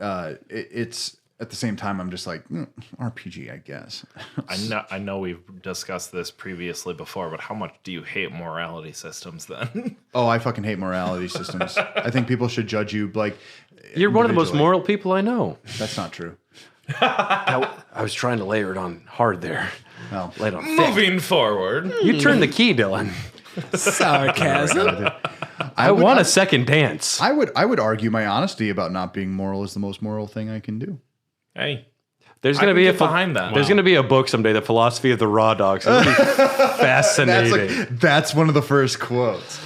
it's at the same time, I'm just like, RPG, I guess. I know we've discussed this previously before, but how much do you hate morality systems then? Oh, I fucking hate morality systems. I think people should judge you like You're one of the most individually. moral people I know. That's not true. I was trying to layer it on hard there. No. Lay it on thick. Moving forward. You turned the key, Dylan. Sarcasm. I want a second dance. I would argue my honesty about not being moral is the most moral thing I can do. Hey, There's I going to can be get behind that. There's going to be a book someday, The Philosophy of the Raw Dogs. It'll be fascinating. That's one of the first quotes.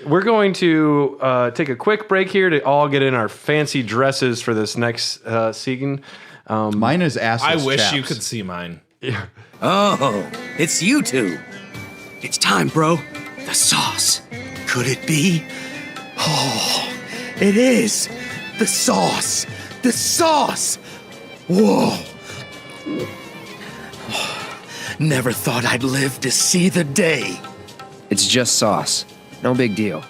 We're going to take a quick break here to all get in our fancy dresses for this next scene. Mine is assless I wish chaps. you could see mine. Oh, it's you two. It's time, bro. The sauce. Could it be? Oh, it is. The sauce. The sauce. Whoa. Never thought I'd live to see the day. It's just sauce. No big deal.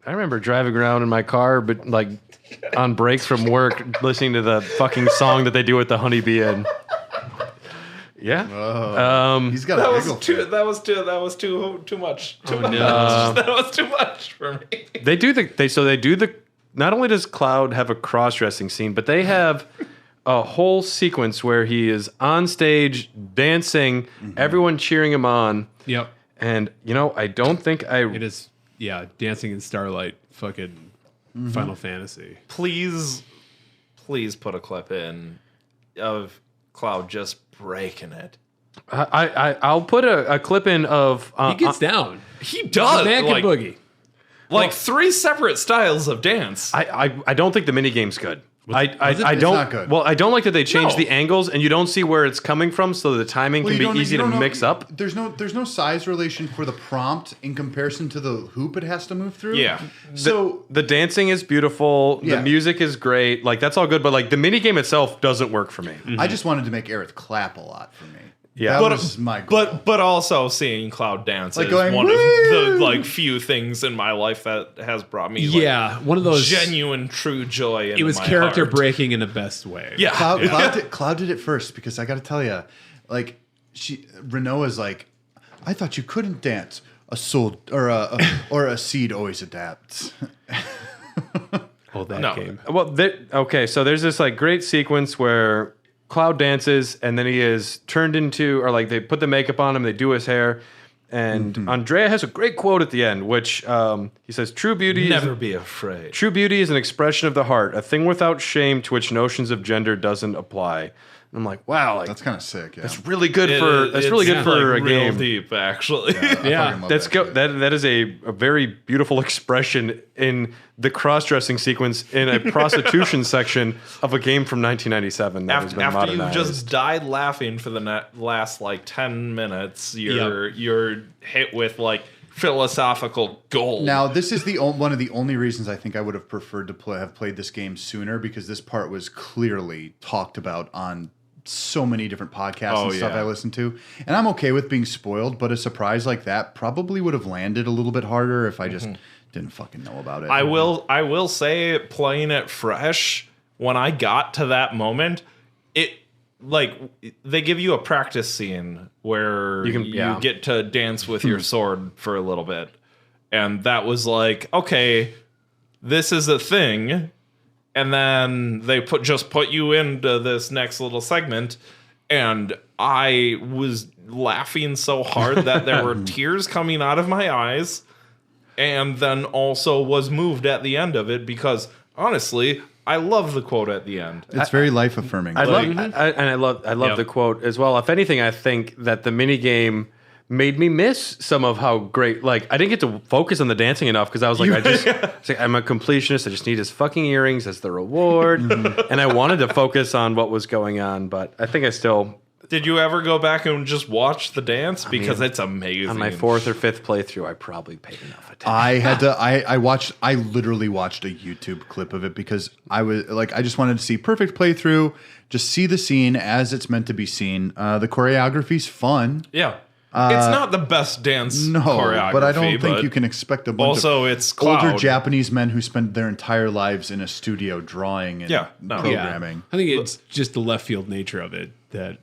I remember driving around in my car, but like on breaks from work, listening to the fucking song that they do with the honeybee in. Yeah. He's got a giggle fit. That was too much. Too much. no. That was too much for me. They do the not only does Cloud have a cross-dressing scene, but they have a whole sequence where he is on stage dancing, everyone cheering him on. Yep. And I don't think It is, Dancing in Starlight, fucking Final Fantasy. Please put a clip in of Cloud just breaking it. I'll put a clip in of He gets down. He does. The man can boogie. Like 3 separate styles of dance. I don't think the minigame's good. I It's don't. not good. Well, I don't like that they changed No. the angles and you don't see where it's coming from, so the timing Well, can you be don't- easy you to don't know- mix up. There's no size relation for the prompt in comparison to the hoop it has to move through. Yeah. So The dancing is beautiful. Yeah. The music is great. Like that's all good, but like the minigame itself doesn't work for me. I just wanted to make Aerith clap a lot for me. Yeah. That was my goal. But also seeing Cloud dance Like is going, one of "Woo!" the few things in my life that has brought me One of those. genuine true joy into It was my character heart. breaking in the best way. Yeah. Cloud did it first because I got to tell you, like Renoa's like, I thought you couldn't dance. soul or a seed always adapts. Oh, that No. game. Well, okay, so there's this like great sequence where Cloud dances and then he is turned into, or like they put the makeup on him, they do his hair, and Andrea has a great quote at the end, which he says, "True beauty Never be afraid. True beauty is an expression of the heart, a thing without shame to which notions of gender doesn't apply." And I'm like, wow, like That's kind of sick. Yeah. that's really good for It's a real game. deep, actually. I fucking love That's that shit. that is a very beautiful expression in the cross-dressing sequence in a prostitution section of a game from 1997 that has been After you modernized. just died laughing for the last like 10 minutes, you're hit with like philosophical gold. Now, this is one of the only reasons I think I would have preferred to have played this game sooner, because this part was clearly talked about on so many different podcasts and stuff I listened to. And I'm okay with being spoiled, but a surprise like that probably would have landed a little bit harder if I just didn't fucking know about it. I will say, playing it fresh, when I got to that moment, it like they give you a practice scene where you get to dance with your sword for a little bit. And that was like, okay, this is a thing. And then they just put you into this next little segment, and I was laughing so hard that there were tears coming out of my eyes, and then also was moved at the end of it because honestly, I love the quote at the end. It's very life affirming. I love the quote as well. If anything, I think that the mini game made me miss some of how great. Like, I didn't get to focus on the dancing enough because I was like, I'm a completionist. I just need his fucking earrings as the reward, and I wanted to focus on what was going on. But I think I still. Did you ever go back and just watch the dance? Because it's amazing. On my 4th or 5th playthrough, I probably paid enough attention. I literally watched a YouTube clip of it because I was like, I just wanted to see perfect playthrough, just see the scene as it's meant to be seen. The choreography's fun. Yeah. It's not the best dance choreography, but I don't think you can expect a bunch also of it's Cloud. older Japanese men who spent their entire lives in a studio drawing and programming. I think it's just the left field nature of it that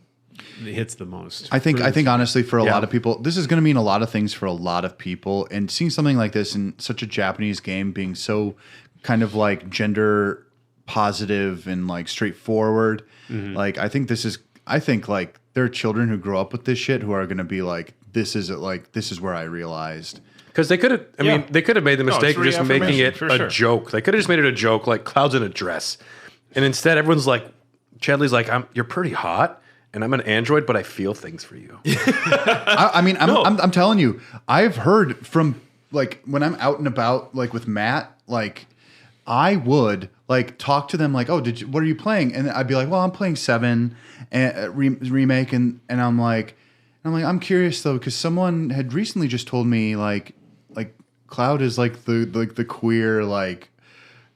hits the most. I think honestly for a lot of people, this is going to mean a lot of things for a lot of people, and seeing something like this in such a Japanese game being so kind of like gender positive and like straightforward, like I think like there are children who grow up with this shit who are going to be like, this is where I realized. Because they could have, I mean, they could have made the mistake of just making it a sure. joke. They could have just made it a joke, like Cloud's in a dress, and instead everyone's like, Chadley's like, you're pretty hot, and I'm an android, but I feel things for you. I'm telling you, I've heard from like when I'm out and about, like with Matt, like I would like talk to them like, oh, what are you playing? And I'd be like, well, I'm playing 7 and remake, and I'm like, I'm curious though, because someone had recently just told me like Cloud is like the queer, like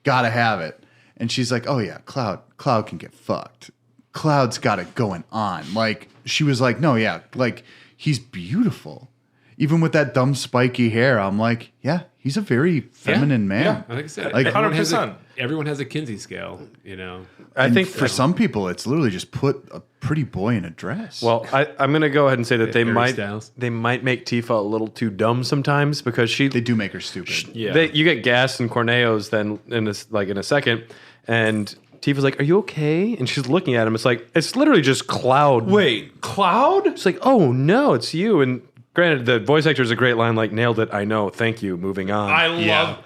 gotta have it, and she's like, oh yeah, Cloud can get fucked. Cloud's got it going on. Like she was like, no, yeah, like he's beautiful, even with that dumb spiky hair. I'm like, yeah, he's a very feminine man. Yeah, like I said, like 100%. Everyone has a Kinsey scale, you know. I think for some people, it's literally just put a pretty boy in a dress. Well, I'm going to go ahead and say that they Styles. might make Tifa a little too dumb sometimes because they do make her stupid. Yeah. You get Gas and Corneo's then in a second, and Tifa's like, "Are you okay?" And she's looking at him. It's like it's literally just Cloud. Wait, Cloud? It's like, oh no, it's you. And granted, the voice actor is a great line, like nailed it. I know. Thank you. Moving on. I love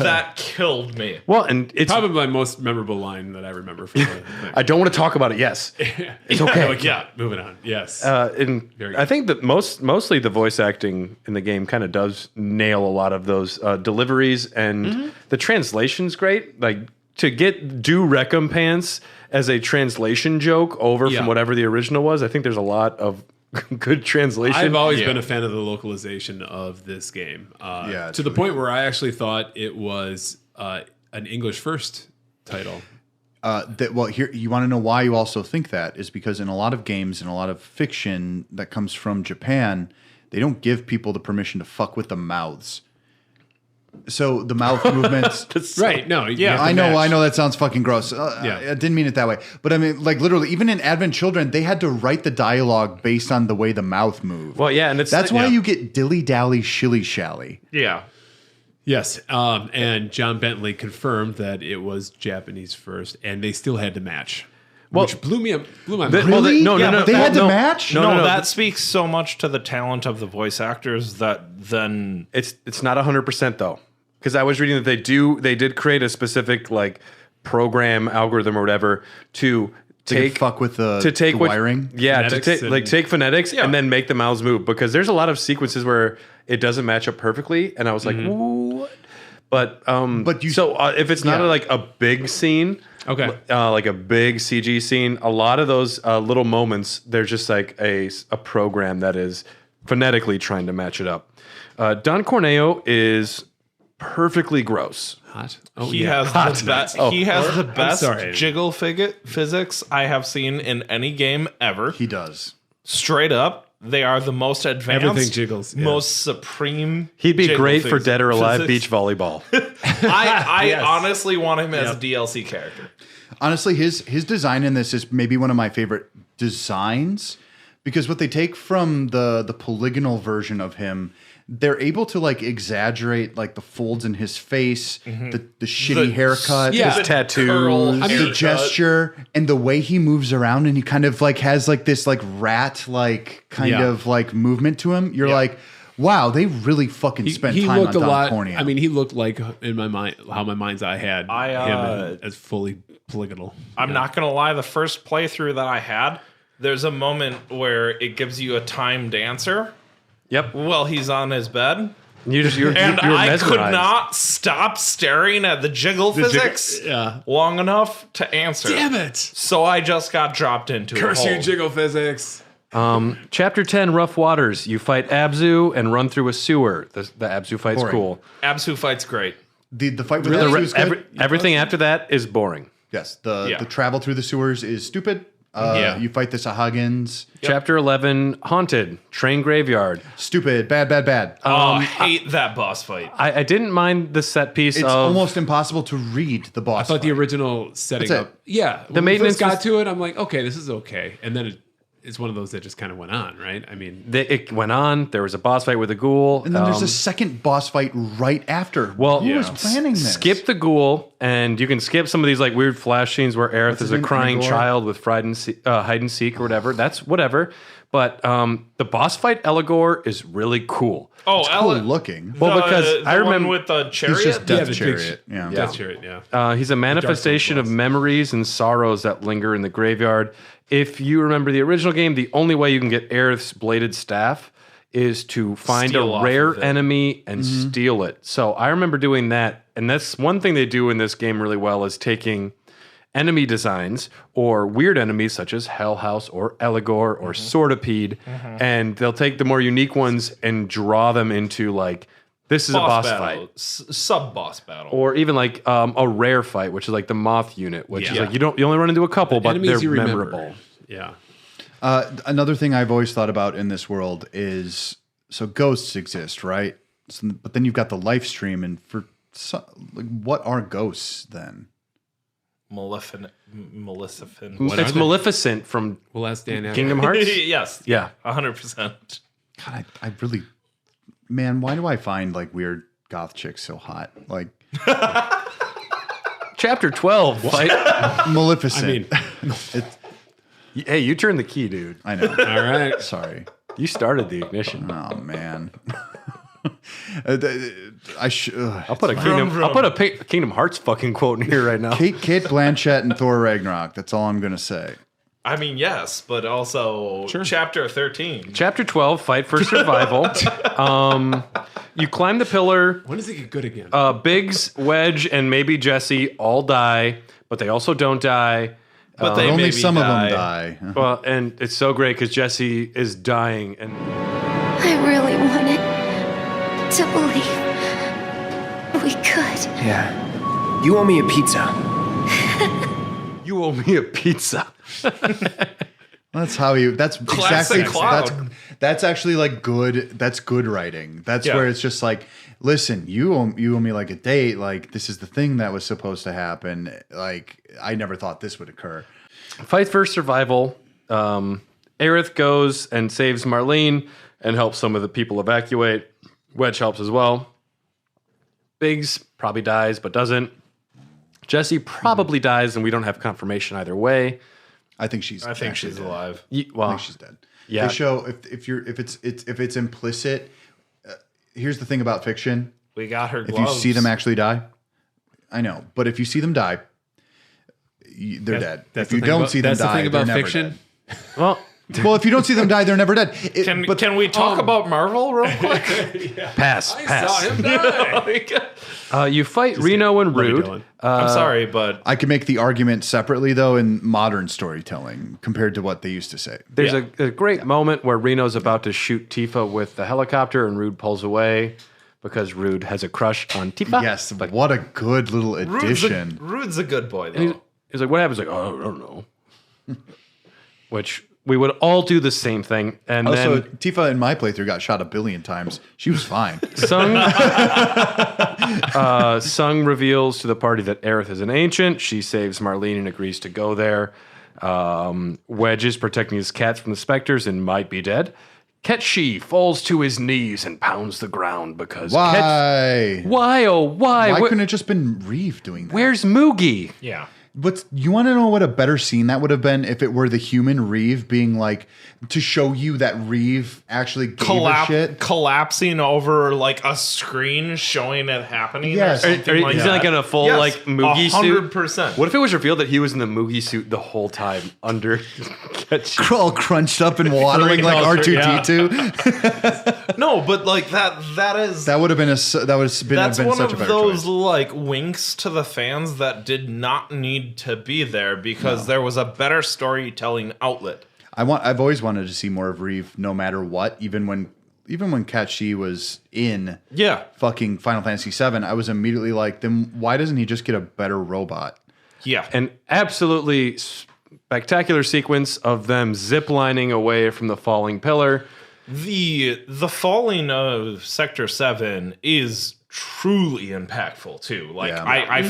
that killed me. Well, and it's Probably my most memorable line that I remember from the thing. I don't want to talk about it. Yes, it's okay. Like, yeah, moving on. Yes. And Very I think that mostly the voice acting in the game kind of does nail a lot of those deliveries, and the translation's great. Like to get due recompense as a translation joke over from whatever the original was. I think there's a lot of good translation. I've always been a fan of the localization of this game. To the point where I actually thought it was an English first title. Here you want to know why you also think that is because in a lot of games and a lot of fiction that comes from Japan, they don't give people the permission to fuck with the mouths. So the mouth movements. Right. No. Yeah, I know that sounds fucking gross. Yeah. I didn't mean it that way. But I mean, like literally, even in Advent Children, they had to write the dialogue based on the way the mouth moved. Well, yeah, and That's why you get dilly-dally, shilly-shally. Yeah. Yes. And John Bentley confirmed that it was Japanese first, and they still had to match. Which blew my mind. Really? no, They had to match? No, that speaks so much to the talent of the voice actors that then It's not 100% though, because I was reading that they did create a specific like program algorithm or whatever to take fuck with the what- wiring. Yeah, to Phonetics take phonetics and then make the mouths move, because there's a lot of sequences where it doesn't match up perfectly, and I was like, what? But if it's not like a big scene. Okay. Like a big CG scene, a lot of those little moments, they're just like a program that is phonetically trying to match it up. Don Corneo is perfectly gross. Hot. Oh, he yeah. has the best. He has the best sorry. jiggle physics I have seen in any game ever. He does. Straight up, they are the most advanced, Everything jiggles, yeah. most supreme. He'd be jiggle great for Dead or Alive physics. beach volleyball. I Yes. honestly want him as a DLC character. Honestly, his design in this is maybe one of my favorite designs, because what they take from the polygonal version of him, they're able to like exaggerate like the folds in his face, the shitty haircut, yeah. The tattoos. curl the haircut. gesture, and the way he moves around, and he kind of like has like this like rat like kind Yeah. of like movement to him. You're like, wow, they really fucking spent He time looked on a Don lot. Corneo. I mean, he looked like in my mind how my mind's eye had him as fully polygonal. I'm not gonna lie. The first playthrough that I had, there's a moment where it gives you a timed answer. Yep. While he's on his bed. You're And I mesmerized. could not stop staring at the jiggle physics yeah. long enough to answer. Damn it! So I just got dropped into Curse a you, hole. jiggle physics. Chapter 10, Rough Waters. You fight Abzu and run through a sewer. The Abzu fight's Boring. cool. Absu fight's great. the fight with The Abzu re- is good. everything after that is boring. Yes, the Yeah. travel through the sewers is stupid. Yeah. You fight the Sahagins. Chapter 11, Haunted, Train Graveyard. Stupid, bad. I hate that boss fight. I didn't mind the set piece It's of... almost impossible to read the boss. I thought the fight. original setting That's it. up. Yeah, The when we maintenance first got was- to it, I'm like, okay, this is okay, and then it's one of those that just kind of went on, right? I mean, It went on. There was a boss fight with a ghoul. And then there's a second boss fight right after. Well, who was planning this? Skip the ghoul, and you can skip some of these like weird flash scenes where Aerith is his a name? crying Igor? child with hide and seek or whatever. That's whatever. But the boss fight Eligor is really cool. Oh, cool looking. Well, because I remember with the chariot. He's just Death the Chariot. Yeah. Death Chariot, yeah. he's a manifestation of memories and sorrows that linger in the graveyard. If you remember the original game, the only way you can get Aerith's bladed staff is to find Steal a off rare of it. enemy and steal it. So I remember doing that, and that's one thing they do in this game really well is taking enemy designs or weird enemies such as Hell House or Eligor or Swordipede, and they'll take the more unique ones and draw them into like this is a boss fight. Sub boss battle. Or even like a rare fight, which is like the moth unit, which is Yeah. like you only run into a couple, but Enemies they're you remember. memorable. Yeah. Another thing I've always thought about in this world is so ghosts exist, right? So, but then you've got the life stream, and what are ghosts then? Maleficent. It's Maleficent from We'll ask Dan after. Kingdom Hearts. Yes. Yeah. 100%. God, I really, man, why do I find like weird goth chicks so hot? Like Chapter 12, fight. Maleficent. I mean, Hey, you turned the key, dude. I know. all right. Sorry. You started the ignition. Oh man. I'll put a Kingdom Hearts fucking quote in here right now. Kate Blanchett and Thor Ragnarok. That's all I'm gonna say. I mean, yes, but also chapter 13. Chapter 12, fight for survival. You climb the pillar. When does it get good again? Biggs, Wedge, and maybe Jesse all die, but they also don't die. But they Only maybe some of them die. die. Well, and it's so great because Jesse is dying, and I really wanted to believe we could. Yeah. You owe me a pizza. you owe me a pizza. That's how you. That's Classic exactly. Cloud. That's actually like good. That's good writing. That's Yeah. where it's just like, listen, you owe me like a date. Like this is the thing that was supposed to happen. Like I never thought this would occur. Fight for survival. Aerith goes and saves Marlene and helps some of the people evacuate. Wedge helps as well. Biggs probably dies, but doesn't. Jesse probably dies, and we don't have confirmation either way. I think she's. I think actually she's dead. alive. I think she's dead. Yeah. They show if it's implicit. Here's the thing about fiction: We got her if gloves. you see them actually die, I know, but if you see them die, they're dead. If you don't see them that's die, the thing about they're never fiction. Well, dead. Well, if you don't see them die, they're never dead. Can we talk about Marvel real quick? pass. Saw him die. You fight Reno and Love you, Rude. Dylan. I'm sorry, but I can make the argument separately though in modern storytelling compared to what they used to say. There's a great moment where Reno's about to shoot Tifa with the helicopter, and Rude pulls away because Rude has a crush on Tifa. Yes, what a good little addition. Rude's a good boy though. He's like, what happens? Like, oh, I don't know. Which we would all do the same thing. And Also, then Tifa in my playthrough got shot 1 billion times. She was fine. Sung reveals to the party that Aerith is an ancient. She saves Marlene and agrees to go there. Wedge is protecting his cats from the specters and might be dead. Ketchi falls to his knees and pounds the ground because Why? Why, oh, why? Why couldn't it just been Reeve doing that? Where's Moogie? Yeah. But you want to know what a better scene that would have been if it were the human Reeve being like to show you that Reeve actually gave a shit. Collapsing over like a screen showing it happening. Yes. Or something like He's that. like in a full Yes, like Moogie suit. 100%. What if it was revealed that he was in the Moogie suit the whole time under Ketchi? All crunched up and waddling like R2D2. No, but like that is That would have been such a one better of those choice. like winks to the fans that did not need to be there because there was a better storytelling outlet. I've always wanted to see more of Reeve, no matter what. Even when Ketchi was in fucking Final Fantasy VII, I was immediately like, then why doesn't he just get a better robot? Yeah. An absolutely spectacular sequence of them ziplining away from the falling pillar. The falling of Sector 7 is truly impactful too. Like Yeah. I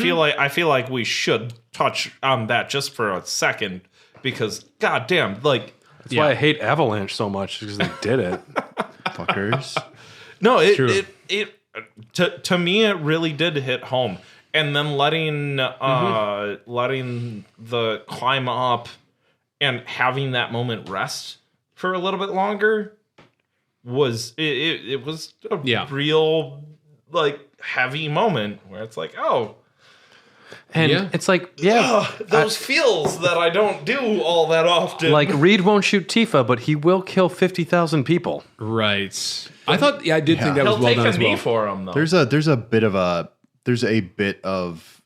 feel like we should touch on that just for a second because goddamn, like That's why I hate Avalanche so much because they did it. Fuckers. no, it to me it really did hit home. And then letting the climb up and having that moment rest for a little bit longer was it was a real like heavy moment where it's like, oh, And it's like, those feels that I don't do all that often. like Reed won't shoot Tifa, but he will kill 50,000 people. Right. I thought, I did think that he'll was well take done a as knee well. for him though. There's a bit of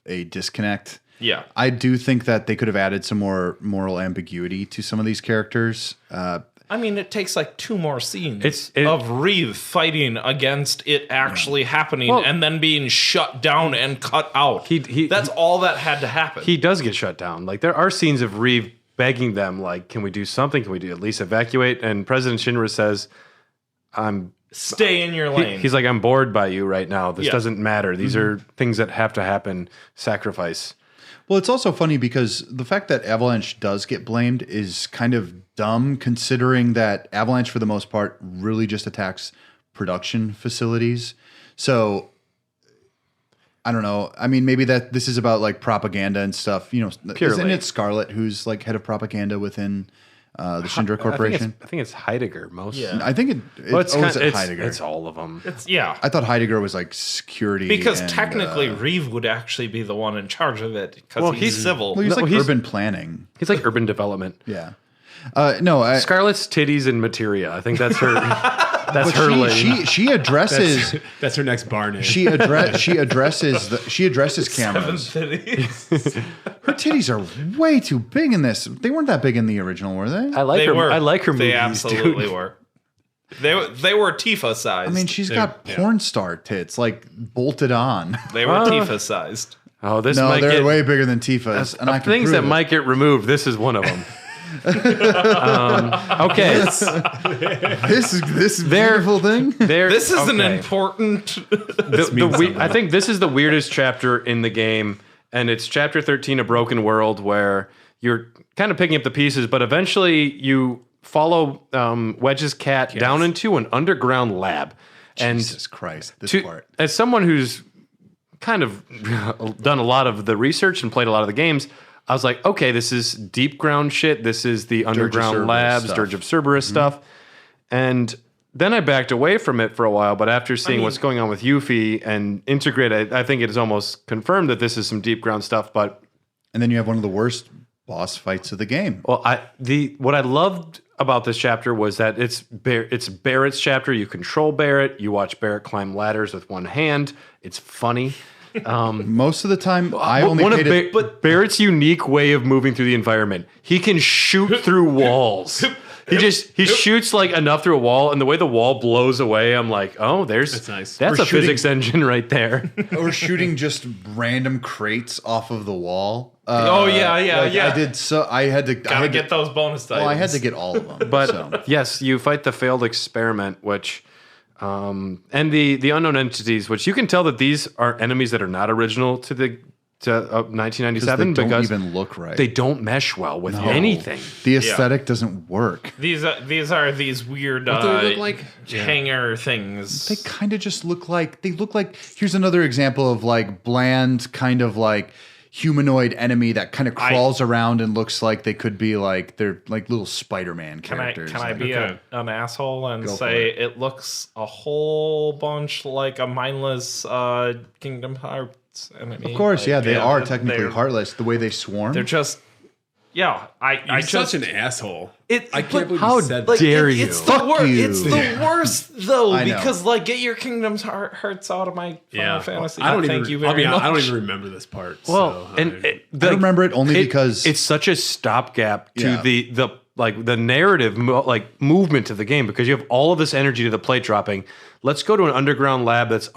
a disconnect. Yeah. I do think that they could have added some more moral ambiguity to some of these characters. I mean, it takes like 2 more scenes It- of Reeve fighting against it actually happening Well- and then being shut down and cut out. That's all that had to happen. He does get shut down. Like there are scenes of Reeve begging them, like, can we do something? Can we do at least evacuate? And President Shinra says, Stay in your lane. he's like, I'm bored by you right now. This Yeah. doesn't matter. These are things that have to happen. Sacrifice. Well, it's also funny because the fact that Avalanche does get blamed is kind of dumb, considering that Avalanche, for the most part, really just attacks production facilities. So, I don't know. I mean, maybe that this is about like propaganda and stuff. You know, Purely. isn't it Scarlet who's like head of propaganda within the Shinra Corporation? I think it's Heidegger most. Yeah. I think it. Well, it's, is it it's, Heidegger? it's all of them. Yeah. I thought Heidegger was like security Because and, technically, Reeve would actually be the one in charge of it because Well, he's civil. well, he's No, like he's- urban planning. He's like urban development. Yeah. No, Scarlet's titties and materia. I think that's her. That's her but lane. she addresses. That's her next bar name. She addresses cameras. Cities. Her titties are way too big in this. They weren't that big in the original, were they? I like They her. were. I like her They movies, absolutely dude. were. They were Tifa sized. I mean, she's got porn star tits like bolted on. they were Tifa sized. Oh, this No, might they're get way bigger than Tifa's, and I of can things prove that it. might get removed. This is one of them. Okay. This beautiful thing. This is an important. I think this is the weirdest chapter in the game, and it's chapter 13, A Broken World, where you're kind of picking up the pieces, but eventually you follow Wedge's cat down into an underground lab. Jesus Christ, this part. As someone who's kind of done a lot of the research and played a lot of the games, I was like, okay, this is deep ground shit. This is the underground labs, Dirge of Cerberus stuff. And then I backed away from it for a while, but after seeing what's going on with Yuffie and Intergrade, I think it is almost confirmed that this is some deep ground stuff. And then you have one of the worst boss fights of the game. Well, what I loved about this chapter was that it's Barrett's chapter. You control Barrett. You watch Barrett climb ladders with one hand. It's funny. Most of the time, I only played it. But Barrett's unique way of moving through the environment, he can shoot through walls. He shoots like enough through a wall, and the way the wall blows away, I'm like, oh, that's nice. That's a physics engine right there. Or shooting just random crates off of the wall. I did so. I had to get those bonus items. Well, I had to get all of them. But yes, you fight the failed experiment, which and the unknown entities, which you can tell that these are enemies that are not original to 1997 they don't because even look right. They don't mesh well with anything. The aesthetic doesn't work. These are these weird what do they look like? hanger things. They kind of just look like here's another example of like bland kind of like humanoid enemy that kind of crawls around and looks like they could be like they're like little Spider-Man characters. Can I be an asshole and say it looks a whole bunch like a mindless Kingdom Hearts enemy? Of course, they are technically heartless. The way they swarm, they're just You're such an asshole. I can't believe how you said like, that. dare you? It's the worst. It's the worst though, I know. because like get your Kingdom's Hearts out of my Final Fantasy. I don't Thank even. you very much. I don't even remember this part. Well, so, I remember it only because it's such a stopgap to the narrative movement of the game, because you have all of this energy to the plate dropping. Let's go to an underground lab that's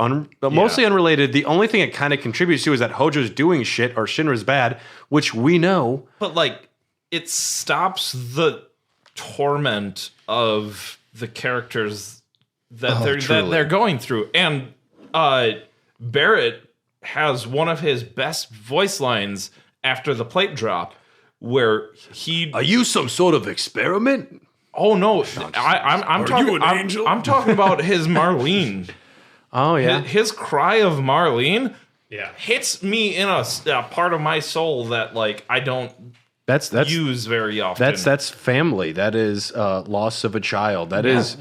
mostly unrelated. The only thing it kind of contributes to is that Hojo's doing shit or Shinra's bad, which we know. But like, it stops the torment of the characters that they're going through. And Barrett has one of his best voice lines after the plate drop, where Are you some sort of experiment? Oh no! I'm talking about his Marlene. Oh yeah, his cry of Marlene hits me in a part of my soul that like I don't use very often. That's family. That is loss of a child. That is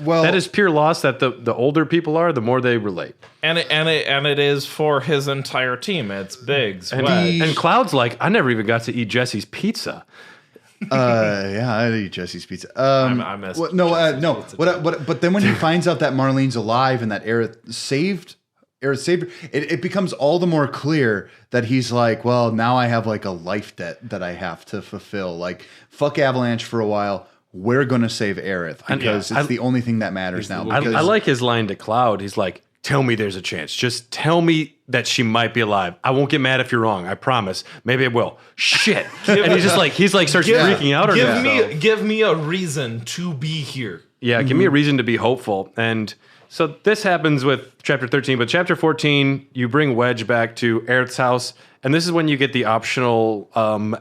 pure loss. That the older people are, the more they relate. And it is for his entire team. It's Biggs and Cloud's like, I never even got to eat Jesse's pizza. I'd eat Jesse's pizza. I miss but then when he finds out that Marlene's alive and that Aerith saved her, it becomes all the more clear that he's like, well, now I have like a life debt that I have to fulfill. Like, fuck Avalanche for a while. We're gonna save Aerith because it's the only thing that matters now. I like his line to Cloud. He's like, tell me there's a chance. Just tell me that she might be alive. I won't get mad if you're wrong. I promise. Maybe I will. Shit. And he's starts freaking out. Give me a reason to be here. Yeah, give me a reason to be hopeful. And so this happens with chapter 13, but chapter 14, you bring Wedge back to Aerith's house, and this is when you get the optional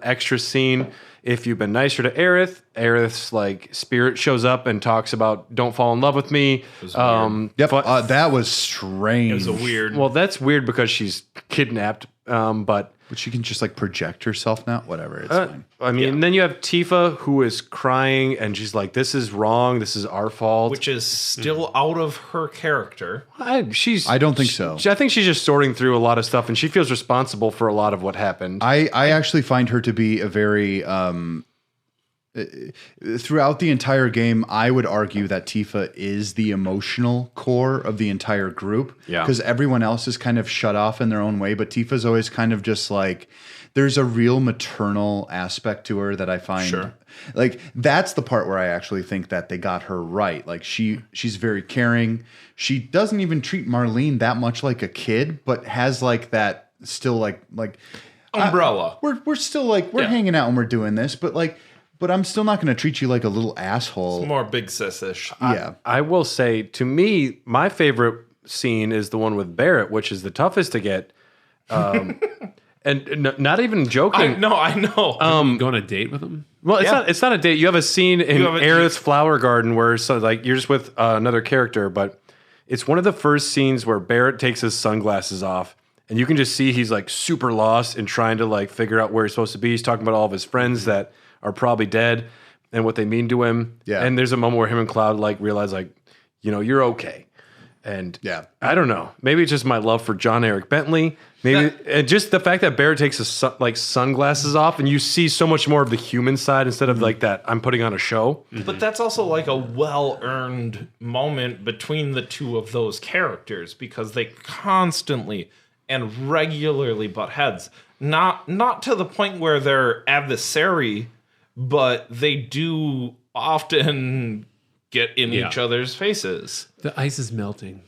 extra scene. If you've been nicer to Aerith, Aerith's like spirit shows up and talks about don't fall in love with me. That was strange. It was a weird. Well, that's weird because she's kidnapped. But she can just like project herself now. Whatever, it's fine. I mean, and then you have Tifa who is crying and she's like, "This is wrong. This is our fault," which is still out of her character. I don't think so. I think she's just sorting through a lot of stuff, and she feels responsible for a lot of what happened. I actually find her to be a very throughout the entire game, I would argue that Tifa is the emotional core of the entire group. Yeah. Because everyone else is kind of shut off in their own way, but Tifa's always kind of just like, there's a real maternal aspect to her that I find. Sure. Like, that's the part where I actually think that they got her right. Like, she's very caring. She doesn't even treat Marlene that much like a kid, but has like that still like umbrella. We're still like, we're hanging out and we're doing this, but but I'm still not going to treat you like a little asshole. More big sis-ish. Yeah. I will say, to me, my favorite scene is the one with Barrett, which is the toughest to get. And not even joking. I know. Go on a date with him? Well, it's not a date. You have a scene in have a- Aerith's flower garden where you're just with another character, but it's one of the first scenes where Barrett takes his sunglasses off, and you can just see he's like super lost and trying to like figure out where he's supposed to be. He's talking about all of his friends that are probably dead and what they mean to him. Yeah. And there's a moment where him and Cloud like realize like, you're okay. And Yeah. I don't know. Maybe it's just my love for John Eric Bentley. Maybe and just the fact that Barrett takes his sunglasses off and you see so much more of the human side instead of like that I'm putting on a show. But that's also like a well-earned moment between the two of those characters because they constantly and regularly butt heads. Not to the point where they're adversary, but they do often get in each other's faces. The ice is melting.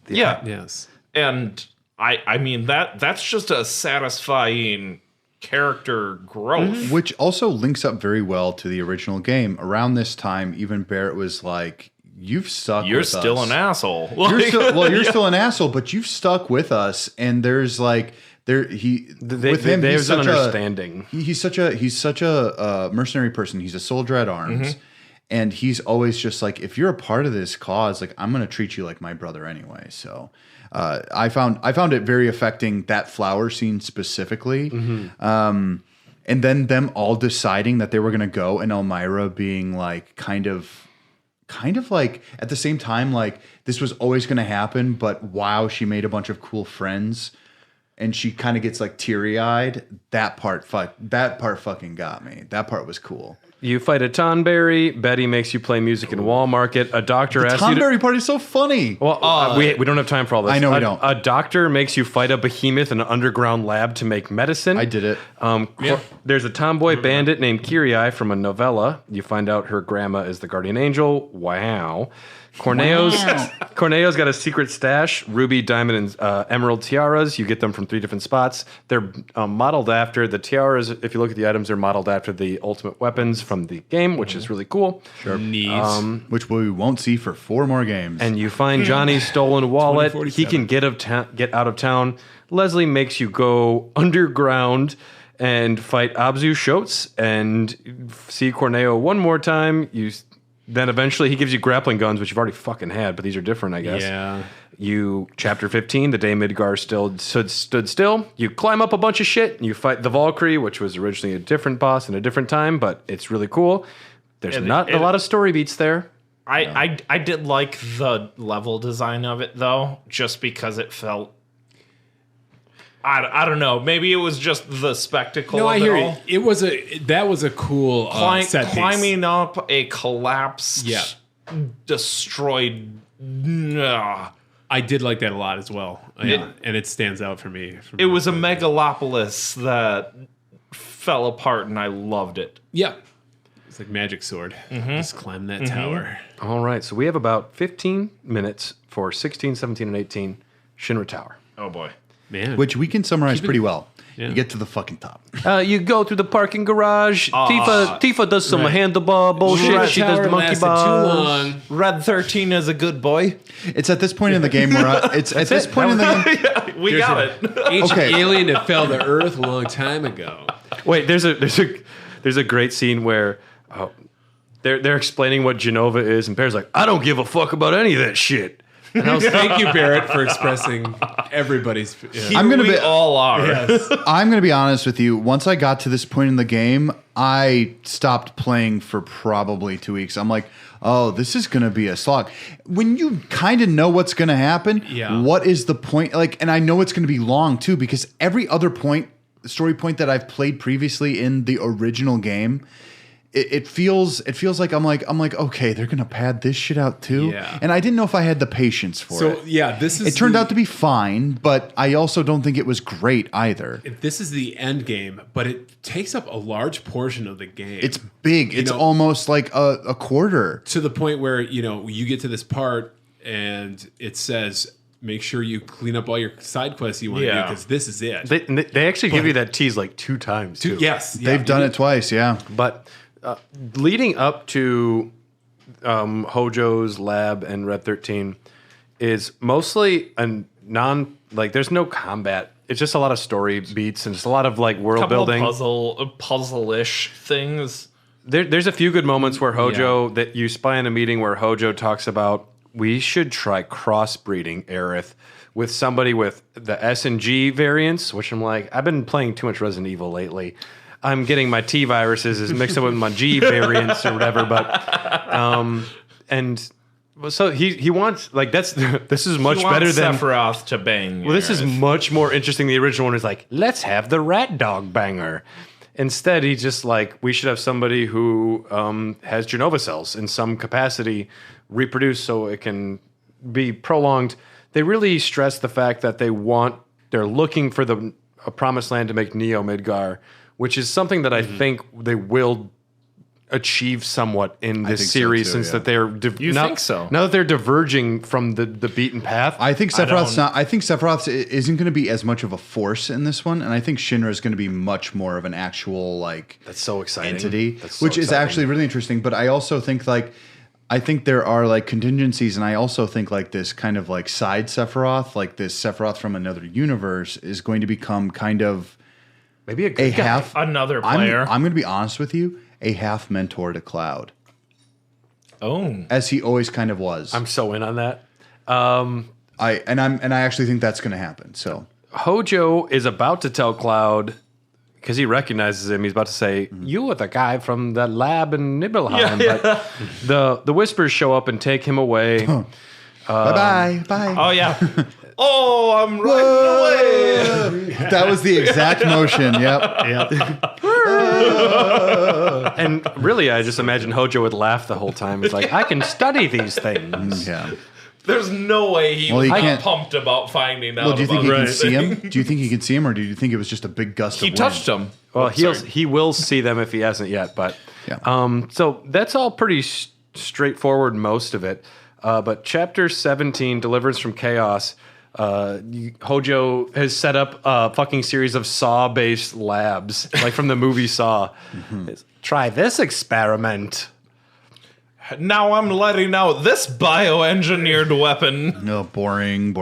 Yeah. Yes. And I mean that's just a satisfying character growth. Which also links up very well to the original game. Around this time, even Barrett was like, "You've stuck. You're with still us. an asshole." You're still an asshole, but you've stuck with us." And there's like with him, he's there's such an understanding. He's such a mercenary person. He's a soldier at arms, and he's always just like, if you're a part of this cause, like I'm gonna treat you like my brother anyway. So. I found it very affecting, that flower scene specifically. And then them all deciding that they were going to go, and Elmira being like kind of like at the same time, like this was always going to happen, but wow, she made a bunch of cool friends and she kind of gets like teary-eyed. That part fucking got me. That part was cool. You fight a Tonberry. Betty makes you play music in Wall Market. A doctor asks you to... Tonberry part is so funny. Well, we don't have time for all this. I know we don't. A doctor makes you fight a behemoth in an underground lab to make medicine. I did it. There's a tomboy bandit named Kyrie from a novella. You find out her grandma is the guardian angel. Wow. Corneo's got a secret stash, ruby, diamond, and emerald tiaras. You get them from 3 different spots. They're modeled after the tiaras. If you look at the items, they're modeled after the ultimate weapons from the game, which is really cool. Sure. Neat. Which we won't see for 4 more games. And you find Johnny's stolen wallet. 2047. He can get out of town. Leslie makes you go underground and fight Abzu Shotes and see Corneo one more time. Then eventually he gives you grappling guns, which you've already fucking had, but these are different, I guess. Yeah. Chapter 15, the day Midgar stood still. You climb up a bunch of shit, and you fight the Valkyrie, which was originally a different boss in a different time, but it's really cool. There's not a lot of story beats there. I did like the level design of it though, just because it felt. I don't know. Maybe it was just the spectacle. No, of I hear all. it. That was a cool set piece. Climbing up a collapsed, destroyed. I did like that a lot as well, and it stands out for me. It was a megalopolis that fell apart, and I loved it. Yeah, it's like Magic Sword. Just climb that tower. All right, so we have about 15 minutes for 16, 17, and 18 Shinra Tower. Oh boy. Man, Which we can summarize pretty well. Yeah. You get to the fucking top. You go through the parking garage. Tifa does some handlebar bullshit. That She does the tower monkey lasted bars. too long. Red 13 is a good boy. It's at this point in the game where it's at this point in the game. We got it. Ancient Okay. alien that fell to Earth a long time ago. Wait, there's a great scene where they're explaining what Genova is, and Bear's like, I don't give a fuck about any of that shit. And I was thank you, Barrett, for expressing everybody's. I'm gonna We be all are. I'm gonna be honest with you. Once I got to this point in the game, I stopped playing for probably 2 weeks. I'm like, oh, this is gonna be a slog. When you kind of know what's gonna happen, what is the point? Like, and I know it's gonna be long too, because every other story point that I've played previously in the original game, it feels like I'm like okay, they're gonna pad this shit out too. Yeah. And I didn't know if I had the patience for it. So yeah, this is. It turned out to be fine, but I also don't think it was great either. This is the end game, but it takes up a large portion of the game. It's big. It's almost like a quarter. To the point where you get to this part and it says, make sure you clean up all your side quests you want to do because this is it. They actually give you that tease like 2 times too. Yes, They've done it twice, yeah. But leading up to Hojo's lab and Red 13 is mostly a there's no combat. It's just a lot of story beats and just a lot of like world building, puzzle-ish things. There's a few good moments where Hojo that you spy in a meeting where Hojo talks about we should try crossbreeding Aerith with somebody with the S and G variants, which I'm like, I've been playing too much Resident Evil lately. I'm getting my T viruses is mixed up with my G variants or whatever, but and so he wants like this is much better than Sephiroth to bang. Well, this is much more interesting. The original one is like, let's have the rat dog banger. Instead, he's just like, we should have somebody who has Genova cells in some capacity reproduce so it can be prolonged. They really stress the fact that they're looking for a promised land to make Neo Midgar, which is something that I think they will achieve somewhat in this series, so too, since that they're think so? Now that they're diverging from the beaten path. I think Sephiroth isn't going to be as much of a force in this one, and I think Shinra is going to be much more of an actual that's so exciting entity, which is actually really interesting. But I also think I think there are like contingencies, and I also think like this kind of like side Sephiroth, like this Sephiroth from another universe, is going to become kind of maybe a good guy. Another player. I'm going to be honest with you. A half mentor to Cloud. Oh, as he always kind of was. I'm so in on that. I actually think that's going to happen. So Hojo is about to tell Cloud because he recognizes him. He's about to say, "You are the guy from the lab in Nibelheim." Yeah. But the whispers show up and take him away. Bye. Oh yeah. Oh, I'm running away. That was the exact motion. Yep. And really, I just imagine Hojo would laugh the whole time. He's like, I can study these things. Yeah. There's no way he was pumped about finding out. Well, do you think he about can see him? Do you think he can see him, or do you think it was just a big gust of wind? He touched him. Well, he will see them if he hasn't yet. But so that's all pretty straightforward, most of it. But Chapter 17, Deliverance from Chaos, Hojo has set up a fucking series of Saw-based labs, like from the movie Saw. Try this experiment. Now I'm letting out this bioengineered weapon. No, boring.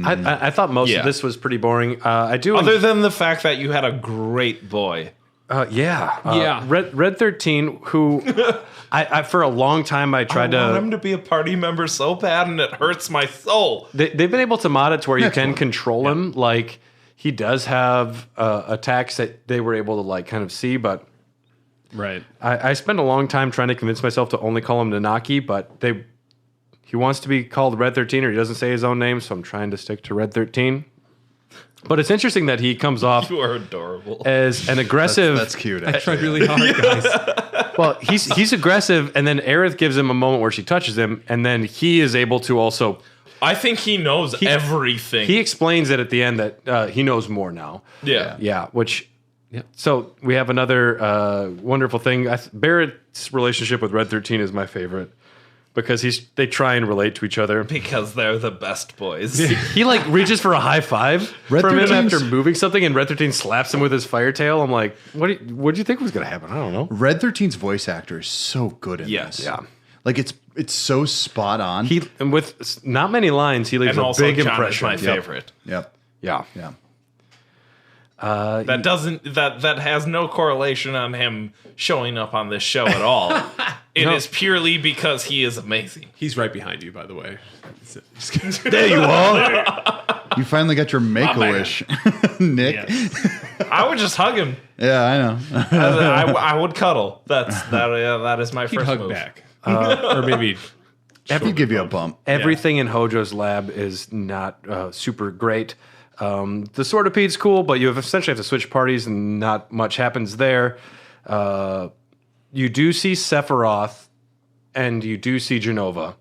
I thought most of this was pretty boring. Other than the fact that you had a great boy. Red 13, who I for a long time I tried I want him to be a party member so bad, and it hurts my soul. They've been able to mod it to where you can control him. Like he does have attacks that they were able to like kind of see, but I spent a long time trying to convince myself to only call him Nanaki, but he wants to be called Red 13, or he doesn't say his own name, so I'm trying to stick to Red 13. But it's interesting that he comes off you are adorable. as an aggressive. That's cute. I tried really hard, guys. Well, he's aggressive, and then Aerith gives him a moment where she touches him, and then he is able to also. I think he knows everything. He explains it at the end that he knows more now. Yeah. Which. Yeah. So we have another wonderful thing. Barrett's relationship with Red 13 is my favorite. Because they try and relate to each other. Because they're the best boys. He like reaches for a high five from him after moving something, and Red 13 slaps him with his fire tail. I'm like, what do you think was going to happen? I don't know. Red 13's voice actor is so good in this. Yeah. Like it's so spot on. And with not many lines, he leaves a big impression. My favorite. Yep. Yeah. That has no correlation on him showing up on this show at all. It is purely because he is amazing. He's right behind you, by the way. There you are. You finally got your Make-A-Wish, Nick. Yes. I would just hug him. Yeah, I know. I would cuddle. That is my He'd first hug move. back. Or maybe He'll give you a bump. Everything in Hojo's lab is not super great. The Sortipede's cool, but you essentially have to switch parties, and not much happens there. You do see Sephiroth, and you do see Genova.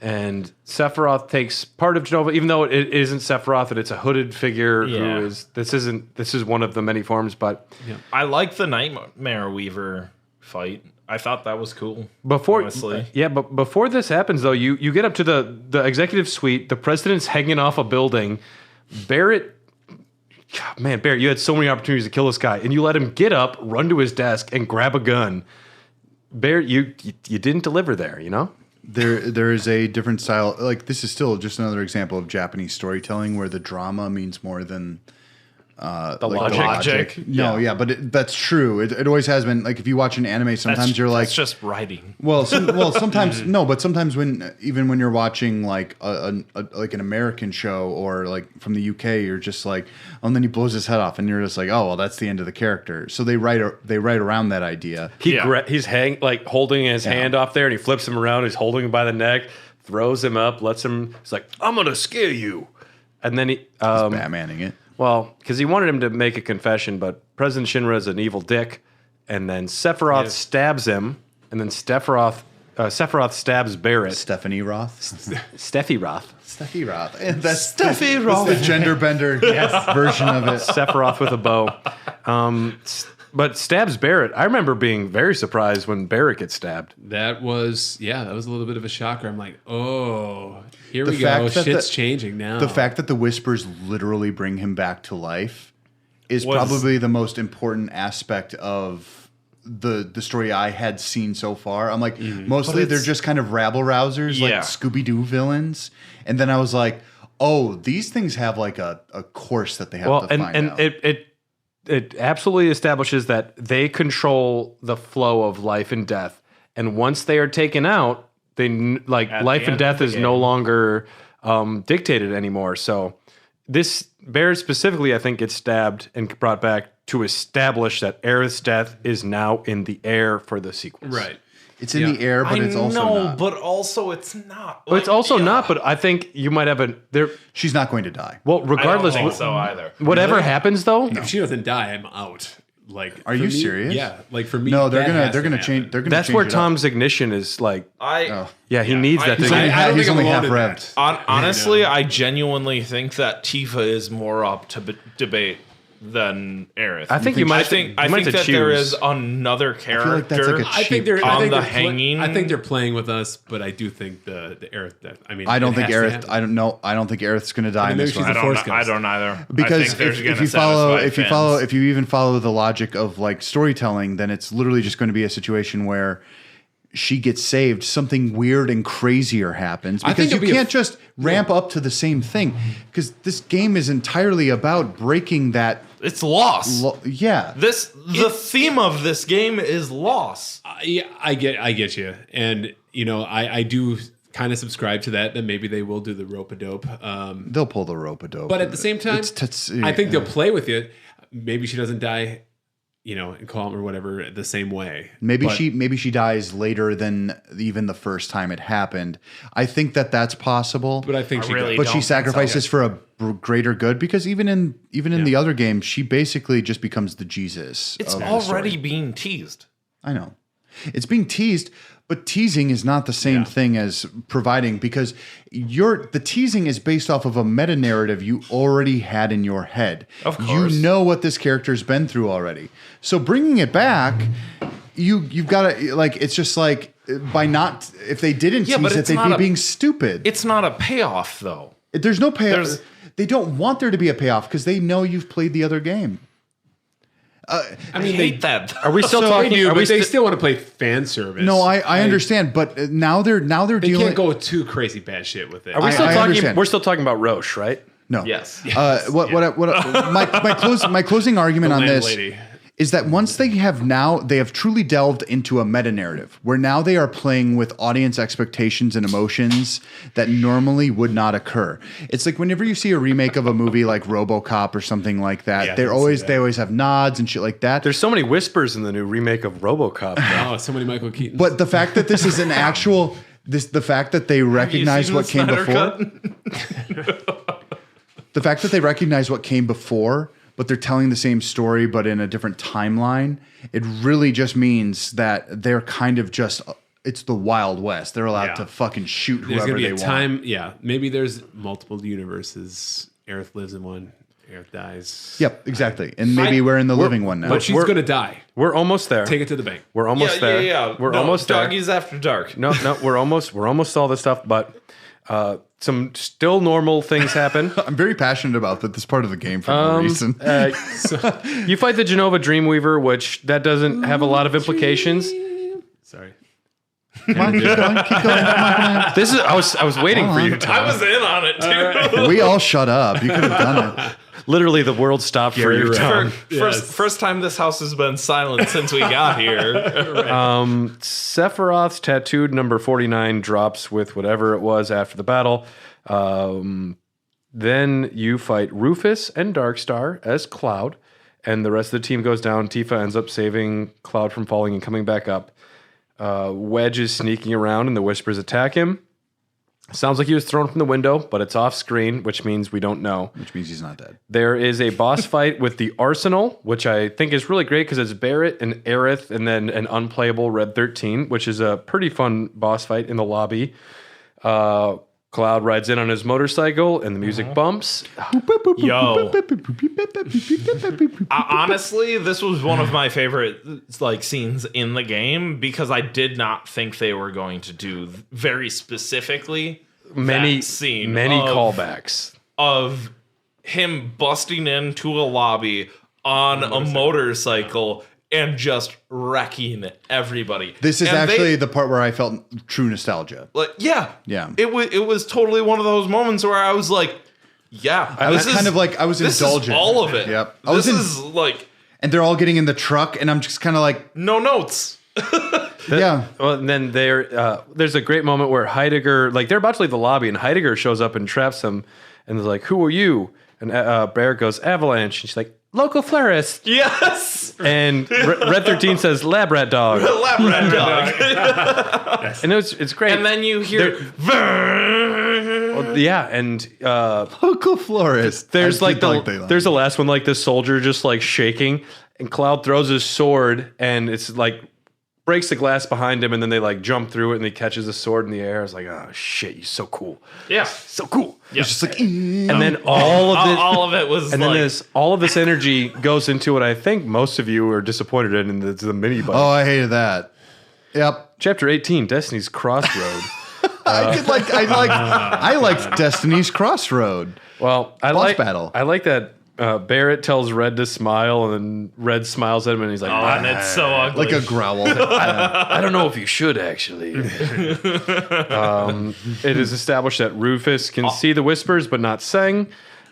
And Sephiroth takes part of Genova, even though it isn't Sephiroth, and it's a hooded figure who is. This is one of the many forms, but I like the Nightmare Weaver fight. I thought that was cool. Honestly. But before this happens, though, you get up to the executive suite. The president's hanging off a building. Barrett, you had so many opportunities to kill this guy, and you let him get up, run to his desk, and grab a gun. Bear, you didn't deliver there, you know? There is a different style. Like, this is still just another example of Japanese storytelling where the drama means more than The like logic. No, yeah, but that's true. It always has been. Like, if you watch an anime, sometimes you're like, that's just writing. well, sometimes no, but sometimes when you're watching like like an American show or like from the UK, you're just like, oh, and then he blows his head off, and you're just like, oh, well, that's the end of the character. So they write around that idea. He's holding his hand off there, and he flips him around. He's holding him by the neck, throws him up, lets him. He's like, I'm gonna scare you, and then he's Batmaning it. Well, because he wanted him to make a confession, but President Shinra is an evil dick, and then Sephiroth stabs him, and then Sephiroth stabs Barrett. Stephanie Roth. Steffi Roth. Steffi Roth. And that's Steffi Roth. the gender bender version of it. Sephiroth with a bow. But stabs Barrett. I remember being very surprised when Barrett gets stabbed. That was a little bit of a shocker. I'm like, oh, here The we go. fact that Shit's changing now. The fact that the whispers literally bring him back to life is probably the most important aspect of the story I had seen so far. I'm like, mostly they're just kind of rabble-rousers, like Scooby-Doo villains. And then I was like, oh, these things have like a course that they have to find out. It absolutely establishes that they control the flow of life and death. And once they are taken out, life and death is no longer dictated anymore. So this Bear specifically, I think, gets stabbed and brought back to establish that Aerith's death is now in the air for the sequels. right. It's in the air, but it's also not. But also it's not. But it's also not, but I think you might have She's not going to die. well, regardless, I don't think so either. whatever happens though, If she doesn't die, I'm out. Like, Are for you me- serious? Yeah. Like for me, No, that has they're to gonna happen. change. They're gonna. that's change where it up. Tom's ignition is like, I he needs that He's thing. only, I don't he's think I'm only alone half in revved. that. honestly, I genuinely think that Tifa is more up to debate than Aerith. I think you might. I think that there is another character. like that's like a I think they're On I think the they're hanging- I think they're playing with us, but I do think the Aerith death. I mean, I don't it think has to Aerith. happen. I don't know. I don't think Aerith's going to die in maybe this she's one. a Force I Ghost. don't either. Because I think there's if gonna you follow satisfy if you even follow the logic of like storytelling, then it's literally just going to be a situation where she gets saved, something weird and crazier happens, I think because you it'll be can't just ramp up to the same thing, because this game is entirely about breaking that. It's loss. Yeah, The theme of this game is loss. Yeah, I get you, and I do kind of subscribe to that. That maybe they will do the rope-a-dope. they'll pull the rope-a-dope. But at the same time, I think they'll play with it. Maybe she doesn't die, in Calm or whatever, the same way. Maybe But- she dies later than even the first time it happened. I think that's possible. But I think she really does. But she don't think sacrifices for a greater good, because even in the other game, she basically just becomes the Jesus. It's of the already story. being teased. I know it's being teased, but teasing is not the same thing as providing, because the teasing is based off of a meta narrative you already had in your head. Of course. You know what this character's been through already. So bringing it back, you've got to, like, it's just like, by not, if they didn't Yeah, but tease it, it's they'd not be a- being stupid. It's not a payoff though. There's no payoff. There's- They don't want there to be a payoff because they know you've played the other game. I hate that. Are we still They talking? do, Are we but they sti- still want to play fan service. No, I understand, but now they're They dealing. can't go with too crazy bad shit with it. Are we I still talking? understand. We're still talking about Roche, right? No. Yes. My closing argument on this landlady. is that once they have truly delved into a meta narrative where now they are playing with audience expectations and emotions that normally would not occur. It's like whenever you see a remake of a movie like RoboCop or something like that, Yeah, I they can see always that. have nods and shit like that. There's so many whispers in the new remake of RoboCop. Oh, so many Michael Keaton. But the fact that this is an actual the fact that they recognize seen what the came Snyder before. The fact that they recognize what came before, but they're telling the same story but in a different timeline, it really just means that they're kind of just it's the Wild West. They're allowed Yeah. to fucking shoot there's whoever gonna be they a want. time. Yeah, maybe there's multiple universes. Aerith lives in one. Aerith dies. Yep, exactly. And maybe we're in the living one now. But she's gonna die. We're almost there. Take it to the bank. We're almost there. We're No, almost there. Doggies After Dark. No, we're almost all this stuff, but some still normal things happen. I'm very passionate about this part of the game for no reason. You fight the Genova Dreamweaver, which that doesn't have a lot of implications. Sorry. Come on, keep going. Come on. This is. I was waiting for you, Tom. I was in on it too. We all shut up. You could have done it. Literally, the world stopped for you, Tom. First time this house has been silent since we got here. Sephiroth's tattooed number 49 drops with whatever it was after the battle. Then you fight Rufus and Darkstar as Cloud, and the rest of the team goes down. Tifa ends up saving Cloud from falling and coming back up. Wedge is sneaking around, and the Whispers attack him. Sounds like he was thrown from the window, but it's off screen, which means we don't know. Which means he's not dead. There is a boss fight with the Arsenal, which I think is really great because it's Barrett and Aerith and then an unplayable Red 13, which is a pretty fun boss fight in the lobby. Cloud rides in on his motorcycle and the music bumps. Yo. Honestly, this was one of my favorite scenes in the game because I did not think they were going to do very specifically Many that scene. Many callbacks. Of him busting into a lobby on a motorcycle and just wrecking everybody. This is actually the part where I felt true nostalgia. Yeah. It was totally one of those moments where I was like, yeah. I was kind of like, I was this indulgent. Is all of it. Yep. And they're all getting in the truck, and I'm just kind of like, no notes. Yeah. Well, and then there's a great moment where Heidegger, they're about to leave the lobby, and Heidegger shows up and traps them, and is like, "Who are you?" And Barrett goes, "Avalanche." And she's like, "Local florist." Yes. And Red 13 says, "Lab rat dog." Lab rat dog. Yes. And it's great. And then you hear, and local florist. There's there's the last one, the soldier just shaking, and Cloud throws his sword, and it's breaks the glass behind him, and then they jump through it, and he catches the sword in the air. I was like, oh shit, he's so cool. Yeah, so cool. Yeah. It's just like, and then all of it was, and then all of this energy goes into what I think most of you are disappointed in, and it's the mini bike. Oh, I hated that. Yep. Chapter 18, Destiny's Crossroad. I liked Destiny's Crossroad. Well, Boss battle. I like that. Barrett tells Red to smile, and then Red smiles at him, and he's like, and it's so ugly. Like a growl. I don't know if you should, actually. It is established that Rufus can see the Whispers, but not Seng.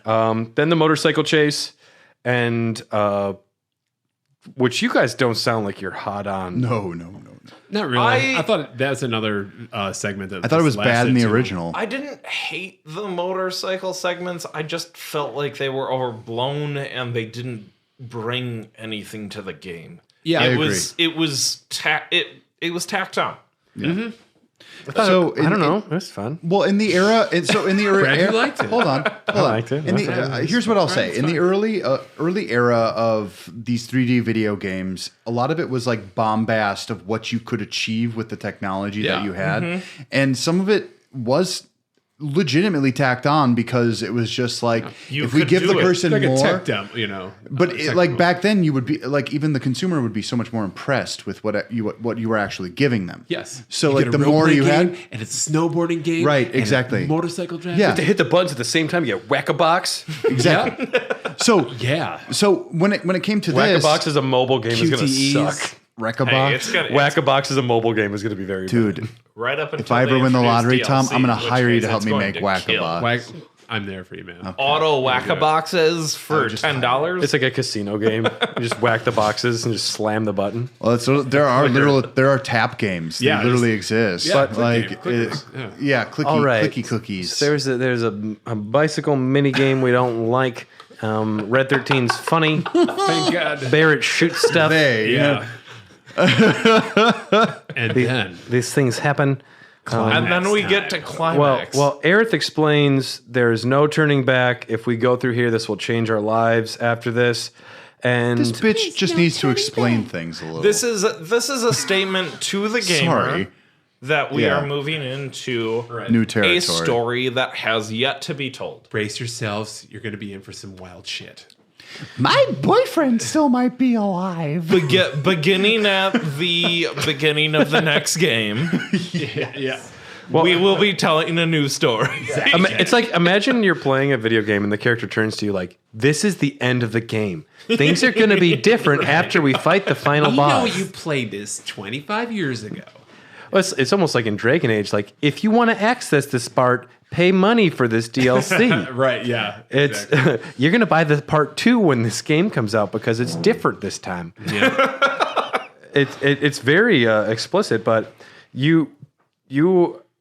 Then the motorcycle chase, and which you guys don't sound like you're hot on. No. Not really. I thought that's another segment of I thought it was bad in the original. I didn't hate the motorcycle segments. I just felt like they were overblown and they didn't bring anything to the game. Yeah, I agree. It was tacked on. Yeah. Mm-hmm. I don't know. It's fun. Well, in the era, Brad, you liked it. Hold on. I liked it. Here's what I'll say. In the early era of these 3D video games, a lot of it was bombast of what you could achieve with the technology that you had, and some of it was legitimately tacked on because it was just if we give the person like more, a tech dump, But back then, you would be even the consumer would be so much more impressed with what you were actually giving them. Yes. So you get the a more role-play you game, had, and it's a snowboarding game, Right, and exactly. a motorcycle drive. Yeah. To hit the buttons at the same time, you get Whack-a-Box. exactly. So Yeah. So when it came to this, Whack-a-Box is a mobile game. It's going to QTEs. suck. Wreck-a-Box, Whack-a-Box is a mobile game. Is going to be very dude. bad. Right up until If I ever they win the introduced lottery, Tom, I'm going DLC, to hire you which to help means me it's make going to kill. Whack-a-box. I'm there for you, man. Auto whack-a-boxes for just $10. It's like a casino game. You just whack the boxes and just slam the button. Well, there are tap games. Yeah, They literally exist. Yeah, Clicky, All right. clicky cookies. There's a bicycle mini game we don't like. Red 13's funny. Thank God. Barrett shoots stuff. Yeah. And then These things happen. And then we get to climax. Well, Aerith explains there's no turning back. If we go through here, this will change our lives after this. And This bitch just needs to explain things a little. This is a statement to the gamer Sorry. that we Yeah. are moving into New territory. a story that has yet to be told. brace yourselves. You're going to be in for some wild shit. My boyfriend still might be alive. Beginning at the beginning of the next game, Yeah. we will be telling a new story. It's like, imagine you're playing a video game and the character turns to you like, this is the end of the game. Things are going to be different after we fight the final boss. You know you played this 25 years ago. Well, it's almost like in Dragon Age, like, if you want to access this part, pay money for this DLC. Right, yeah. It's you're going to buy the part 2 when this game comes out because it's different this time. Yeah. It's very explicit, but you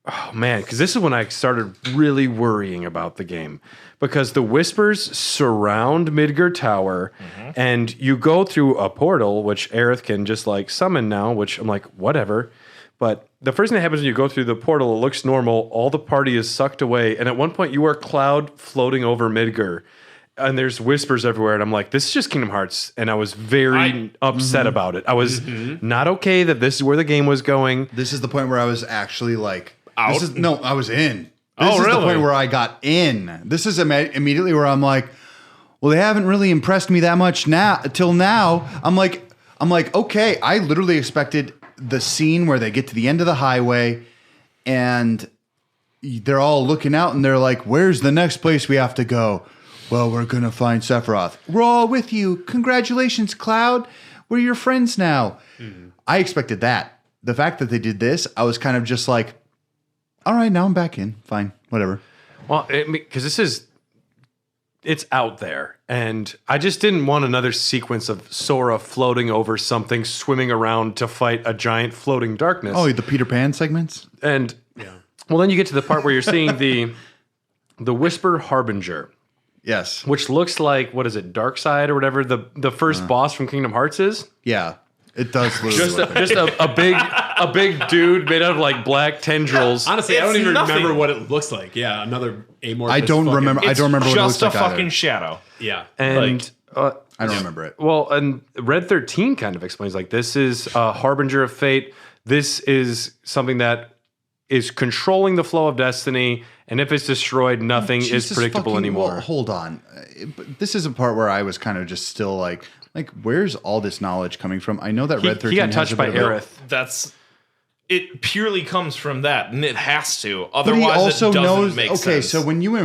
oh man, because this is when I started really worrying about the game, because the whispers surround Midgar Tower, and you go through a portal which Aerith can just like summon now, which I'm like, whatever. But the first thing that happens when you go through the portal, it looks normal. All the party is sucked away, and at one point you are cloud floating over Midgar. And there's whispers everywhere, and I'm like, this is just Kingdom Hearts. And I was very upset about it. I was not okay that this is where the game was going. This is the point where I was actually like, Out? I was in. This is the point where I got in. This is immediately where I'm like, well, they haven't really impressed me that much till now. I'm like, okay, I literally expected the scene where they get to the end of the highway and they're all looking out and they're like, where's the next place we have to go? Well, we're going to find Sephiroth. We're all with you. Congratulations, Cloud. We're your friends now. I expected that. The fact that they did this, I was kind of just like, all right, now I'm back in. Fine, whatever. Well, because it's out there. And I just didn't want another sequence of Sora floating over something, swimming around to fight a giant floating darkness. Oh, the Peter Pan segments? And, well, then you get to the part where you're seeing the Whisper Harbinger. Yes. Which looks like, what is it, Darkseid or whatever the first boss from Kingdom Hearts is? Yeah, it does. Just a big dude made out of like black tendrils. Honestly, I don't even nothing. remember what it looks like. Yeah, another amorphous. I don't remember. I don't remember what it Just looks a like fucking either. shadow. Yeah. And I don't remember it. well, and Red 13 kind of explains like, this is a harbinger of fate. This is something that is controlling the flow of destiny, and if it's destroyed, nothing is Jesus predictable fucking- anymore. Well, hold on. But this is a part where I was kind of just still like, where's all this knowledge coming from? I know that Red 13 he got has touched a by bit of a- Aerith. It purely comes from that, and it has to. But he Otherwise, also it doesn't knows. make Okay, sense. so when you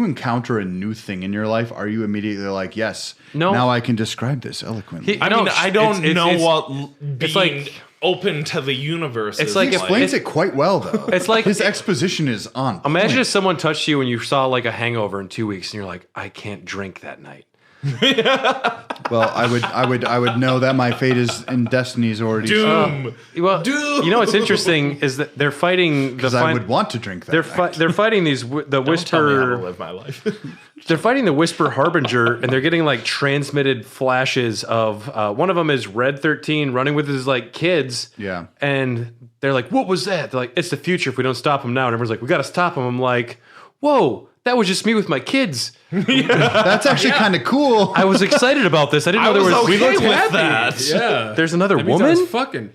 encounter a new thing in your life, are you immediately like, yes, No. now I can describe this eloquently? I mean, I don't know what it's being like- open to the universe It's is like He if- explains it quite well, though. It's like- his exposition is on. Imagine point. if someone touched you and you saw like a hangover in 2 weeks, and you're like, I can't drink that night. Well, I would know that my fate is and destiny is already. Doom. Well, you know what's interesting is that they're fighting the Because I would want to drink that. they're fighting these the Tell me how to whisper. live my life. They're fighting the Whisper Harbinger, and they're getting like transmitted flashes of one of them is Red 13 running with his like kids. Yeah. And they're like, "What was that?" They're like, "It's the future if we don't stop him now." And everyone's like, "We got to stop him." I'm like, "Whoa, that was just me with my kids." That's actually kind of cool. I was excited about this. I didn't know there was. okay we looked with happy. that. Yeah. There's another That means I was woman. fucking.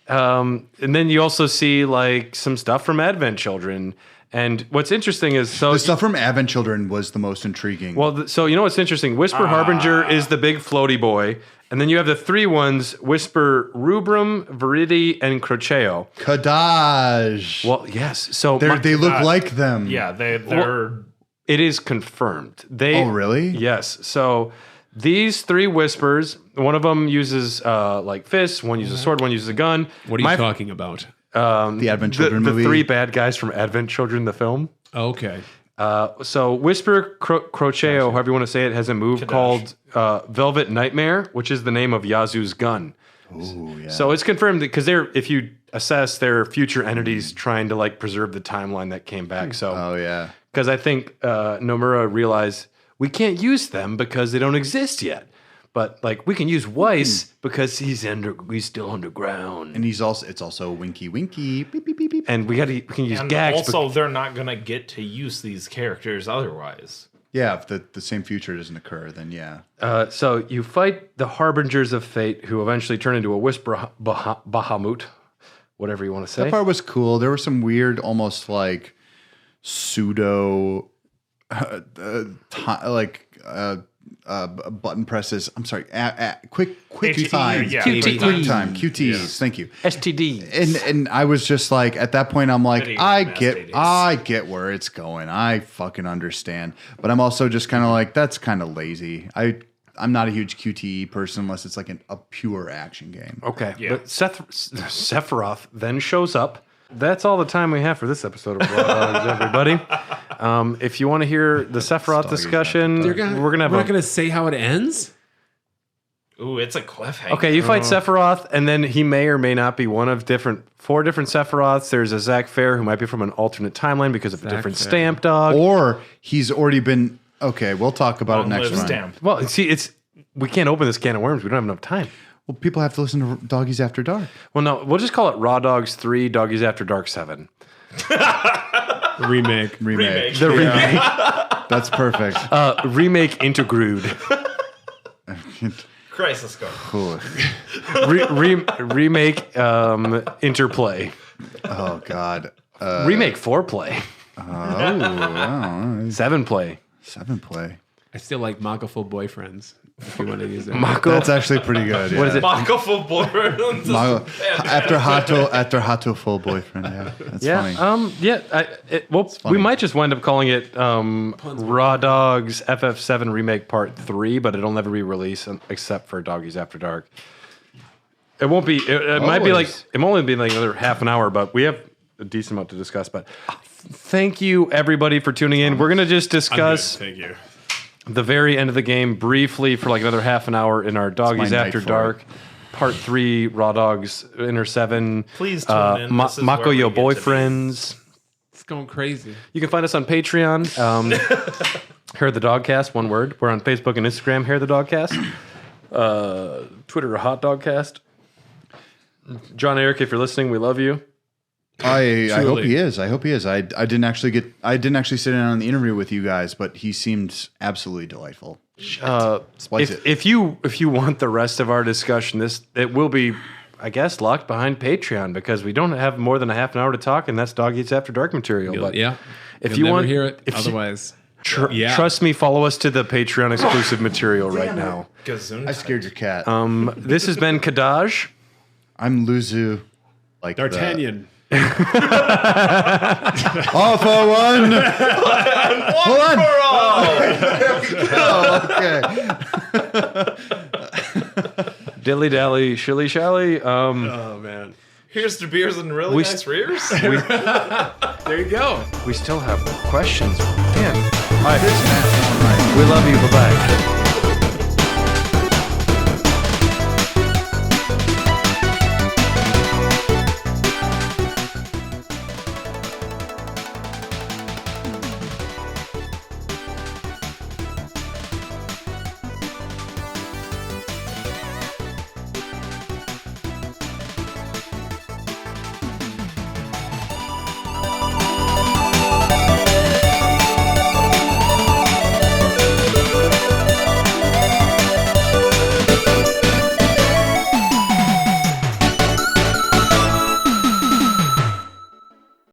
And then you also see like some stuff from Advent Children. And what's interesting is The stuff from Advent Children was the most intriguing. well, so you know what's interesting? Whisper Harbinger is the big floaty boy, and then you have the three ones: Whisper Rubrum, Viridi, and Croceo. Kadaj. Well, yes. So They look like them. Yeah, they're it is confirmed. They Oh, really? Yes. So these three whispers, one of them uses like fists, one uses a sword, one uses a gun. What are you talking about? The Advent Children the movie. three bad guys from Advent Children, the film. Okay. So Whisper Croceo, however you want to say it, has a move called Velvet Nightmare, which is the name of Yazoo's gun. Ooh, yeah. So it's confirmed because if you assess, they're future entities trying to like preserve the timeline that came back. So Oh yeah. because I think Nomura realized we can't use them because they don't exist yet. But like we can use Weiss because he's still underground, And it's also Winky Winky. Beep, beep, beep, beep. and we can use and Gax. also they're not gonna get to use these characters otherwise. Yeah, if the same future doesn't occur, then yeah. So you fight the Harbingers of Fate, who eventually turn into a Whisper Bahamut, whatever you want to say. That part was cool. There were some weird, almost like pseudo, button presses. I'm sorry, quick HTTP, time, yeah. quick time, QTEs. Thank you. STD. And I was just like, at that point, I'm like, Video I game get where it's going. I fucking understand. But I'm also just kind of like, that's kind of lazy. I'm not a huge QTE person unless it's like a pure action game. Okay, Yeah. but Sephiroth then shows up. That's all the time we have for this episode of Raw Dogs, everybody. If you want to hear the Sephiroth discussion, we're gonna have not going to say how it ends? Ooh, it's a cliffhanger. Okay, you fight Sephiroth, and then he may or may not be one of 4 different Sephiroths. There's a Zack Fair who might be from an alternate timeline because of a different stamp dog. Or he's already been. Okay, we'll talk about it next round. Stamp. Well, see, we can't open this can of worms. We don't have enough time. Well, people have to listen to Doggies After Dark. Well, no, we'll just call it Raw Dogs 3, Doggies After Dark 7. Remake. The remake. That's perfect. Remake Intergrade. Christ, let's go. Cool. Remake Interplay. Oh God. Remake 4-play. Wow. 7-play. 7-play. I still like Magaful Boyfriends, if you want to use it. That's actually pretty good. Yeah. What is it? Mako full boyfriend. After Hato full boyfriend. Yeah, that's funny. We might just wind up calling it Raw Dogs FF7 Remake Part 3, but it'll never be released except for Doggies After Dark. It won't be. It might be like it won't only be like another half an hour, but we have a decent amount to discuss. But thank you everybody for tuning in. We're gonna just discuss. Thank you. The very end of the game briefly for like another half an hour in our Doggies After Dark Part 3 Raw Dogs Inner 7. Please tune in. This is Mako where we Yo get to Boyfriends. It's going crazy. You can find us on Patreon. Hair the Dogcast, one word. We're on Facebook and Instagram, Hair the Dogcast. Twitter, Hot Dogcast. John Eric, if you're listening, we love you. I hope he is. I didn't actually sit in on the interview with you guys, but he seemed absolutely delightful. If you want the rest of our discussion, it will be, I guess, locked behind Patreon because we don't have more than a half an hour to talk, and that's Dog Eats After Dark material. But if you want to hear it, otherwise, trust me, follow us to the Patreon exclusive material right now. I scared your cat. This has been Kadaj. I'm Luzu. Like D'Artagnan. All for one. Hold on. For all. Okay. Dilly dally, shilly shally. Oh man. Here's the beers and really nice rears. There you go. We still have questions. Man. All right. We love you. Bye-bye.